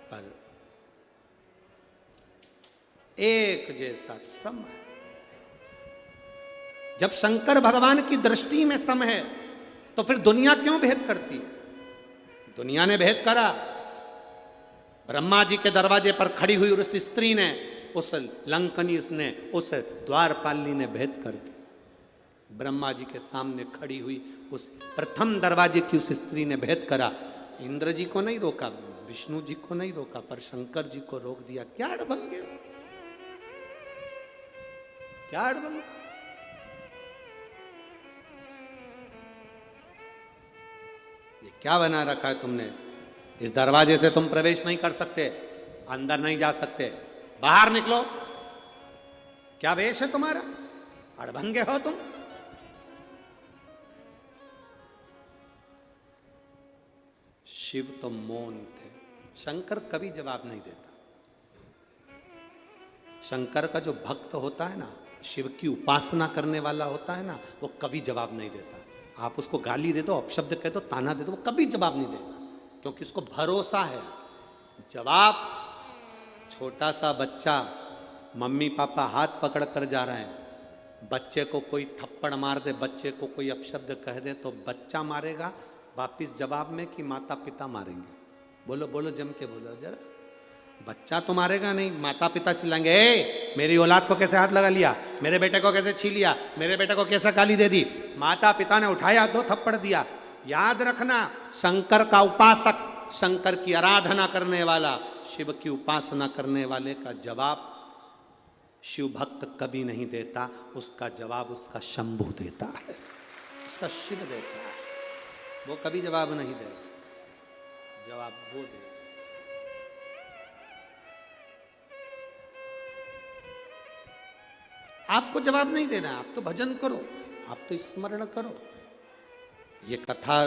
पर एक जैसा सम है। जब शंकर भगवान की दृष्टि में सम है तो फिर दुनिया क्यों भेद करती है? दुनिया ने भेद करा। ब्रह्मा जी के दरवाजे पर खड़ी हुई उस स्त्री ने, उस लंकनी ने, उस द्वारपालिनी ने भेद कर दी। ब्रह्मा जी के सामने खड़ी हुई उस प्रथम दरवाजे की उस स्त्री ने भेद करा। इंद्र जी को नहीं रोका, विष्णु जी को नहीं रोका, पर शंकर जी को रोक दिया। क्या अड़भंगे, क्या अड़भंगे। ये क्या बना रखा है तुमने? इस दरवाजे से तुम प्रवेश नहीं कर सकते, अंदर नहीं जा सकते, बाहर निकलो। क्या वेश है तुम्हारा? अड़भंगे हो तुम। शिव तो मौन थे, शंकर कभी जवाब नहीं देता। शंकर का जो भक्त होता है ना, शिव की उपासना करने वाला होता है ना, वो कभी जवाब नहीं देता। आप उसको गाली दे दो, अपशब्द कह दो, ताना दे दो, वो कभी जवाब नहीं देगा, क्योंकि उसको भरोसा है। जवाब, छोटा सा बच्चा, मम्मी पापा हाथ पकड़ कर जा रहे हैं, बच्चे को कोई थप्पड़ मार दे, बच्चे को कोई अपशब्द कह दे तो बच्चा मारेगा वापिस जवाब में कि माता पिता मारेंगे? बोलो बोलो, जम के बोलो जरा। बच्चा तो मारेगा नहीं, माता पिता चिल्लाएंगे, ए मेरी औलाद को कैसे हाथ लगा लिया, मेरे बेटे को कैसे छीन लिया, मेरे बेटे को कैसे गाली दे दी। माता पिता ने उठाया, दो थप्पड़ दिया। याद रखना, शंकर का उपासक, शंकर की आराधना करने वाला, शिव की उपासना करने वाले का जवाब शिव भक्त कभी नहीं देता, उसका जवाब उसका शंभु देता है, उसका शिव देता है। वो कभी जवाब नहीं देगा, जवाब वो दे। आपको जवाब नहीं देना, आप तो भजन करो, आप तो स्मरण करो। ये कथा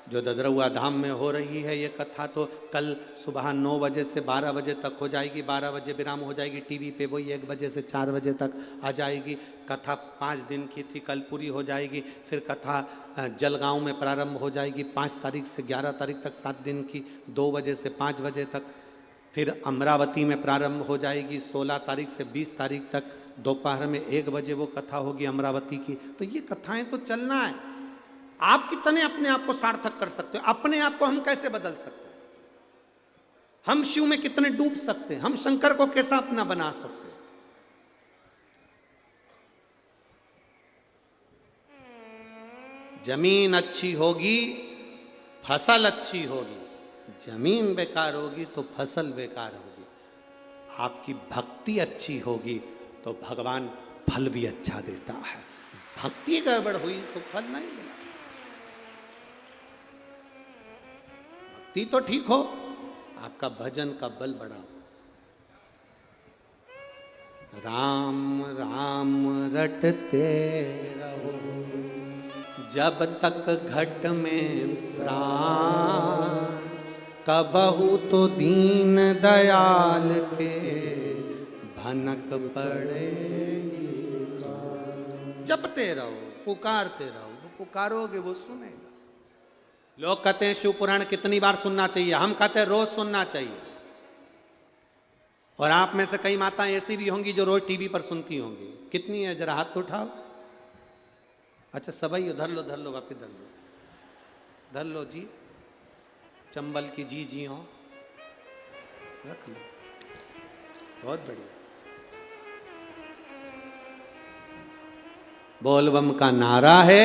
जो ददरौआ धाम में हो रही है, ये कथा तो कल सुबह 9 बजे से 12 बजे तक हो जाएगी, 12 बजे विराम हो जाएगी टीवी पे, वही 1 बजे से 4 बजे तक आ जाएगी। कथा 5 दिन की थी, कल पूरी हो जाएगी। फिर कथा जलगांव में प्रारंभ हो जाएगी 5 तारीख से 11 तारीख तक, 7 दिन की, 2 बजे से 5 बजे तक। फिर अमरावती में प्रारंभ हो जाएगी 16 तारीख से 20 तारीख तक, दोपहर में 1 बजे वो कथा होगी अमरावती की। तो ये कथाएं तो चलना है। आप कितने अपने आप को सार्थक कर सकते हो? अपने आप को हम कैसे बदल सकते हैं? हम शिव में कितने डूब सकते हैं? हम शंकर को कैसा अपना बना सकते हैं? जमीन अच्छी होगी, फसल अच्छी होगी। जमीन बेकार होगी तो फसल बेकार होगी। आपकी भक्ति अच्छी होगी तो भगवान फल भी अच्छा देता है। भक्ति गड़बड़ हुई तो फल नहीं मिला। भक्ति तो ठीक हो, आपका भजन का बल बढ़ाओ। राम राम रटते रहो जब तक घट में प्राण, कबहू तो दीन दयाल के भनक पड़ेगी। जपते रहो, पुकारते रहो, वो पुकारोगे वो सुनेगा। लोग कहते हैं शिव पुराण कितनी बार सुनना चाहिए? हम कहते हैं रोज सुनना चाहिए। और आप में से कई माताएं ऐसी भी होंगी जो रोज टीवी पर सुनती होंगी। कितनी है? जरा हाथ उठाओ। अच्छा सबई धर लो, धर लो, वापिस धर लो, धर लो जी। चंबल की जी हो, रख लो, बहुत बढ़िया। बोलबम का नारा है।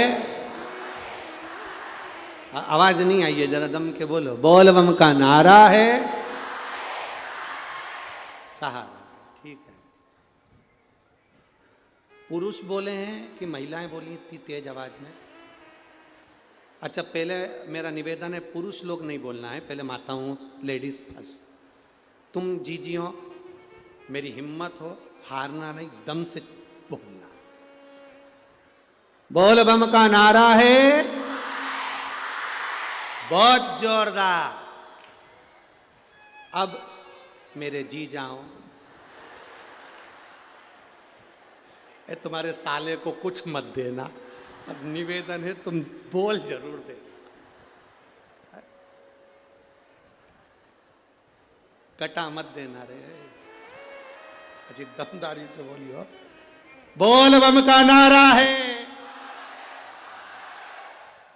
आवाज नहीं आई है, जरा दम के बोलो। बोलबम का नारा है, सहारा। ठीक है। पुरुष बोले हैं कि महिलाएं बोली इतनी तेज आवाज में? अच्छा पहले मेरा निवेदन है, पुरुष लोग नहीं बोलना है, पहले माताओं, लेडीज फर्स्ट। तुम जीजी हो, मेरी हिम्मत हो, हारना नहीं, दम से बोलना। बोल बम का नारा है, बहुत जोरदार। अब मेरे जी जाओ, तुम्हारे साले को कुछ मत देना, अब निवेदन है तुम बोल जरूर देना, कटा मत देना रे। अच्छी दमदारी से बोलियो। बोल बम का नारा है।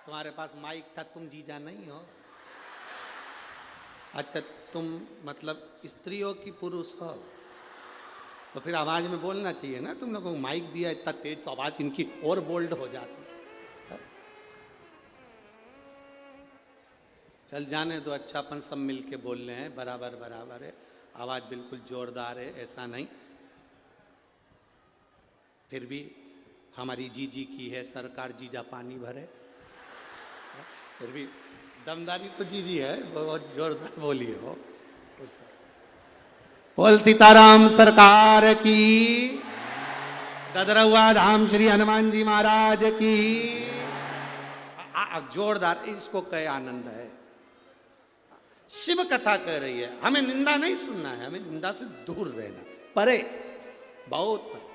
तुम्हारे पास माइक था, तुम जीजा नहीं हो। अच्छा तुम मतलब स्त्री हो कि पुरुष हो? तो फिर आवाज में बोलना चाहिए ना। तुम लोगों को माइक दिया इतना तेज तो आवाज इनकी और बोल्ड हो जाती। चल जाने दो, अच्छा अपन सब मिलके बोल रहे हैं, बराबर बराबर है, आवाज बिल्कुल जोरदार है, ऐसा नहीं। फिर भी हमारी जीजी की है सरकार, जीजा पानी भरे। फिर भी दमदारी तो जीजी है, बहुत जोरदार बोली हो। बोल सीताराम सरकार की, ददरहुआ धाम श्री हनुमान जी महाराज की। जोरदार, इसको कहे आनंद है। शिव कथा कह रही है, हमें निंदा नहीं सुनना है, हमें निंदा से दूर रहना, परे, बहुत परे।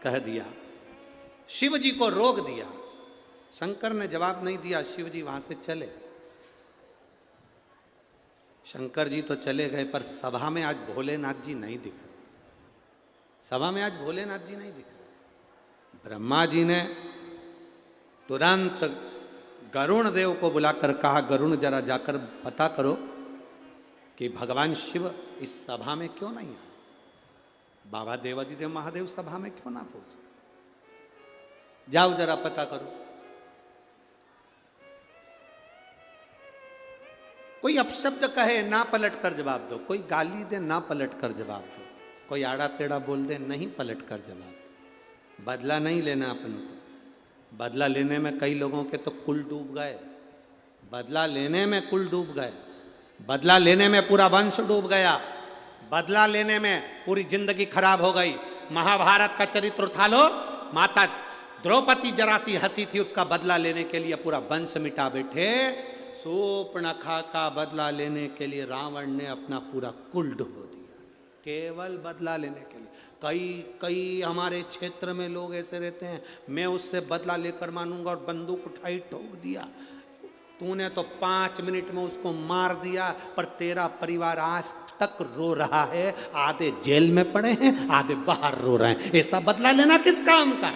कह दिया, शिव जी को रोक दिया। शंकर ने जवाब नहीं दिया, शिव जी वहां से चले। शंकर जी तो चले गए, पर सभा में आज भोलेनाथ जी नहीं दिख रहे। सभा में आज भोलेनाथ जी नहीं दिख रहे। ब्रह्मा जी ने तुरंत गरुण देव को बुलाकर कहा, गरुण जरा जाकर पता करो कि भगवान शिव इस सभा में क्यों नहीं आए। बाबा देवादिदेव महादेव सभा में क्यों ना पहुंचे? जाओ जरा पता करो। कोई अपशब्द कहे, ना पलट कर जवाब दो। कोई गाली दे, ना पलट कर जवाब दो। कोई आड़ा टेढ़ा बोल दे, नहीं पलट कर जवाब दो। बदला नहीं लेना अपन को। बदला लेने में कई लोगों के तो कुल डूब गए। बदला लेने में कुल डूब गए। बदला लेने में पूरा वंश डूब गया। बदला लेने में पूरी जिंदगी खराब हो गई। महाभारत का चरित्र उठा लो, माता द्रौपदी जरा सी हंसी थी, उसका बदला लेने के लिए पूरा वंश मिटा बैठे। शूर्पणखा का बदला लेने के लिए रावण ने अपना पूरा कुल डुबो दिया, केवल बदला लेने के लिए। कई हमारे क्षेत्र में लोग ऐसे रहते हैं, मैं उससे बदला लेकर मानूंगा, और बंदूक उठाई ठोक दिया। तूने तो 5 मिनट में उसको मार दिया, पर तेरा परिवार आज तक रो रहा है। आधे जेल में पड़े हैं, आधे बाहर रो रहे हैं। ऐसा बदला लेना किस काम का?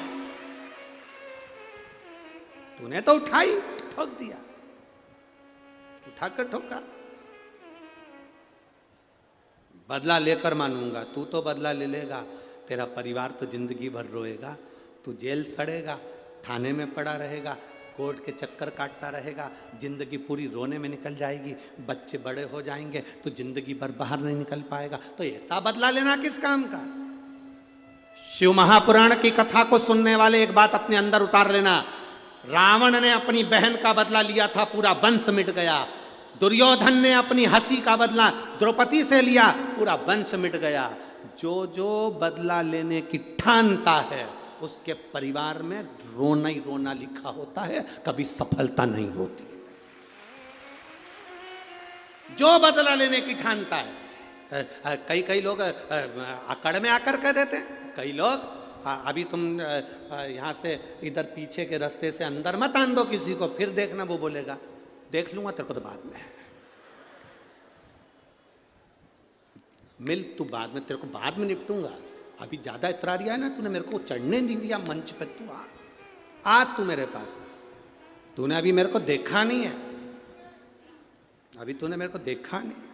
तूने तो उठाई, ठोक दिया, उठाकर ठोका। बदला लेकर मानूंगा, तू तो बदला ले लेगा, तेरा परिवार तो जिंदगी भर रोएगा। तू जेल सड़ेगा, थाने में पड़ा रहेगा, कोर्ट के चक्कर काटता रहेगा, जिंदगी पूरी रोने में निकल जाएगी। बच्चे बड़े हो जाएंगे तो जिंदगी भर बाहर नहीं निकल पाएगा। तो ऐसा बदला लेना किस काम का? शिव महापुराण की कथा को सुनने वाले एक बात अपने अंदर उतार लेना। रावण ने अपनी बहन का बदला लिया था, पूरा वंश मिट गया। दुर्योधन ने अपनी हंसी का बदला द्रौपदी से लिया, पूरा वंश मिट गया। जो जो बदला लेने की ठानता है उसके परिवार में रोना ही रोना लिखा होता है, कभी सफलता नहीं होती। जो बदला लेने की ठानता है। कई लोग अकड़ में आकर कह देते हैं, कई लोग अभी तुम यहां से इधर पीछे के रास्ते से अंदर मत आन दो किसी को, फिर देखना वो बोलेगा देख लूंगा तेरे को तो बाद में, मिल तू बाद में, तेरे को बाद में निपटूंगा। अभी ज्यादा इतरारिया है ना, तूने मेरे को चढ़ने नहीं दिया मंच पे, तू आ तू मेरे पास। तूने अभी मेरे को देखा नहीं है, अभी तूने मेरे को देखा नहीं।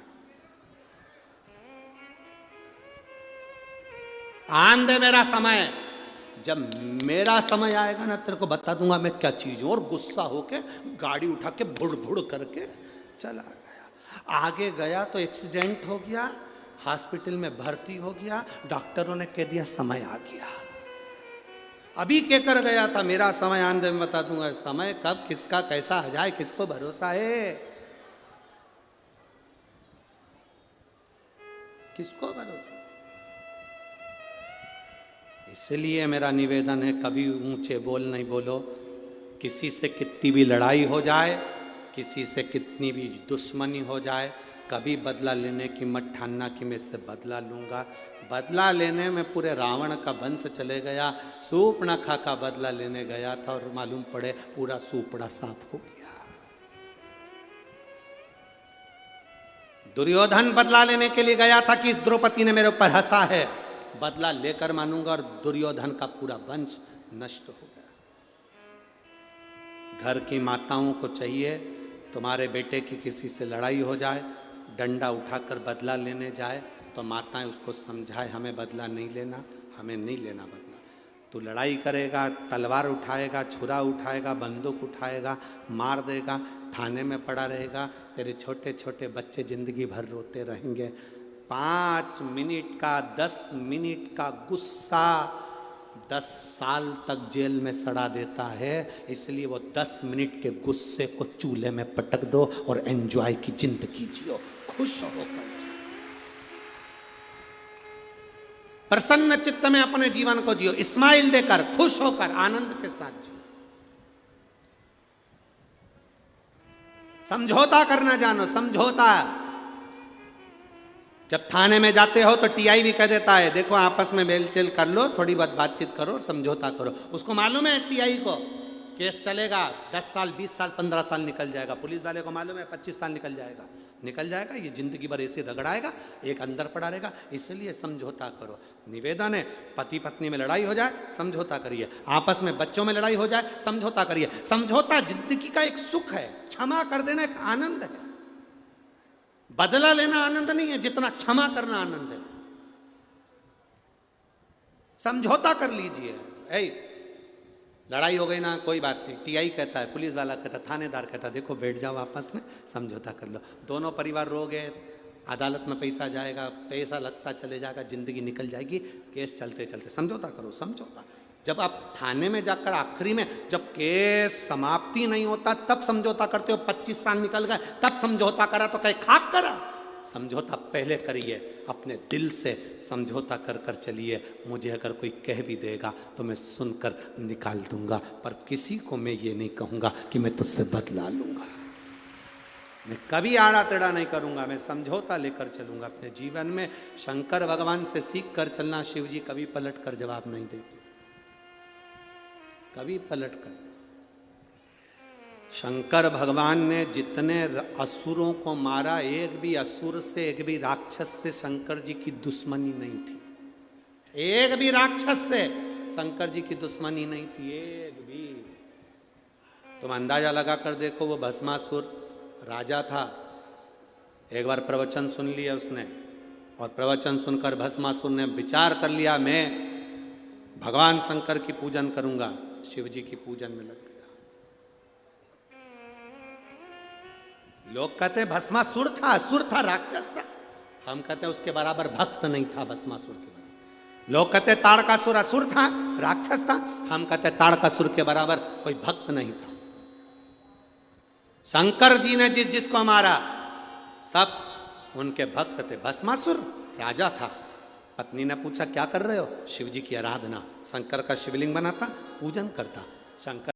आन दे मेरा समय, जब मेरा समय आएगा ना तेरे को बता दूंगा मैं क्या चीज हूं। और गुस्सा होके गाड़ी उठा के भुड़ भुड़ करके चला गया। आगे गया तो एक्सीडेंट हो गया, हॉस्पिटल में भर्ती हो गया, डॉक्टरों ने कह दिया समय आ गया। अभी क्या कर गया था, मेरा समय आन दे, मैं बता दूंगा। समय कब किसका कैसा आ जाए किसको भरोसा है, किसको भरोसा। इसलिए मेरा निवेदन है, कभी ऊंचे बोल नहीं बोलो। किसी से कितनी भी लड़ाई हो जाए, किसी से कितनी भी दुश्मनी हो जाए, कभी बदला लेने की मत ठानना कि मैं इससे बदला लूँगा। बदला लेने में पूरे रावण का वंश चले गया। सूर्पणखा का बदला लेने गया था और मालूम पड़े पूरा सूपड़ा साफ हो गया। दुर्योधन बदला लेने के लिए गया था कि इस द्रौपदी ने मेरे ऊपर हंसा है, बदला लेकर मानूंगा, और दुर्योधन का पूरा वंश नष्ट हो गया। घर की माताओं को चाहिए, तुम्हारे बेटे की किसी से लड़ाई हो जाए, डंडा उठाकर बदला लेने जाए तो माताएं उसको समझाए, हमें बदला नहीं लेना, हमें नहीं लेना बदला। तू लड़ाई करेगा, तलवार उठाएगा, छुरा उठाएगा, बंदूक उठाएगा, मार देगा, थाने में पड़ा रहेगा, तेरे छोटे छोटे बच्चे जिंदगी भर रोते रहेंगे। 5 मिनट का 10 मिनट का गुस्सा 10 साल तक जेल में सड़ा देता है। इसलिए वो 10 मिनट के गुस्से को चूल्हे में पटक दो और एंजॉय की जिंदगी जियो, खुश होकर। प्रसन्न चित्त में अपने जीवन को जियो, स्माइल देकर, खुश होकर, आनंद के साथ जियो। समझौता करना जानो, समझौता। जब थाने में जाते हो तो टीआई भी कह देता है, देखो आपस में मेलचेल कर लो, थोड़ी बहुत बातचीत करो, समझौता करो। उसको मालूम है टीआई को केस चलेगा 10 साल 20 साल 15 साल निकल जाएगा। पुलिस वाले को मालूम है 25 साल निकल जाएगा, ये जिंदगी भर ऐसे रगड़ाएगा, एक अंदर पड़ा रहेगा। इसलिए समझौता करो। निवेदन है, पति पत्नी में लड़ाई हो जाए समझौता करिए, आपस में बच्चों में लड़ाई हो जाए समझौता करिए। समझौता जिंदगी का एक सुख है, क्षमा कर देना एक आनंद है। बदला लेना आनंद नहीं है जितना क्षमा करना आनंद है। समझौता कर लीजिए। लड़ाई हो गई ना, कोई बात नहीं, टीआई कहता है, पुलिस वाला कहता है, थानेदार कहता है, देखो बैठ जाओ आपस में समझौता कर लो। दोनों परिवार रो गए, अदालत में पैसा जाएगा, पैसा लगता चले जाएगा, जिंदगी निकल जाएगी, केस चलते चलते। समझौता करो, समझौता। जब आप थाने में जाकर आखिरी में जब केस समाप्ति नहीं होता तब समझौता करते हो, 25 साल निकल गए तब समझौता करा तो कहीं खाक करा। समझौता पहले करिए, अपने दिल से समझौता कर कर चलिए। मुझे अगर कोई कह भी देगा तो मैं सुनकर निकाल दूंगा, पर किसी को मैं ये नहीं कहूँगा कि मैं तुझसे बदला लूँगा। मैं कभी आड़ा टेढ़ा नहीं करूँगा, मैं समझौता लेकर चलूँगा अपने जीवन में। शंकर भगवान से सीख कर चलना। शिव जी कभी पलट कर जवाब नहीं देते, कभी पलट कर। शंकर भगवान ने जितने असुरों को मारा, एक भी असुर से, एक भी राक्षस से शंकर जी की दुश्मनी नहीं थी। एक भी राक्षस से शंकर जी की दुश्मनी नहीं थी, एक भी। तुम अंदाजा लगा कर देखो, वो भस्मासुर राजा था, एक बार प्रवचन सुन लिया उसने, और प्रवचन सुनकर भस्मासुर ने विचार कर लिया, मैं भगवान शंकर की पूजन करूंगा, शिव जी की पूजन में लग गया। लोग कहते भस्मासुर था, असुर था, राक्षस था। हम कहते उसके बराबर भक्त नहीं था भस्मासुर के बराबर। लोग कहते ताड़कासुर असुर था, राक्षस था। हम कहते ताड़कासुर के बराबर कोई भक्त नहीं था। शंकर जी ने जिसको मारा सब उनके भक्त थे। भस्मासुर राजा था। पत्नी ने पूछा क्या कर रहे हो? शिव जी की आराधना। शंकर का शिवलिंग बनाता, पूजन करता। शंकर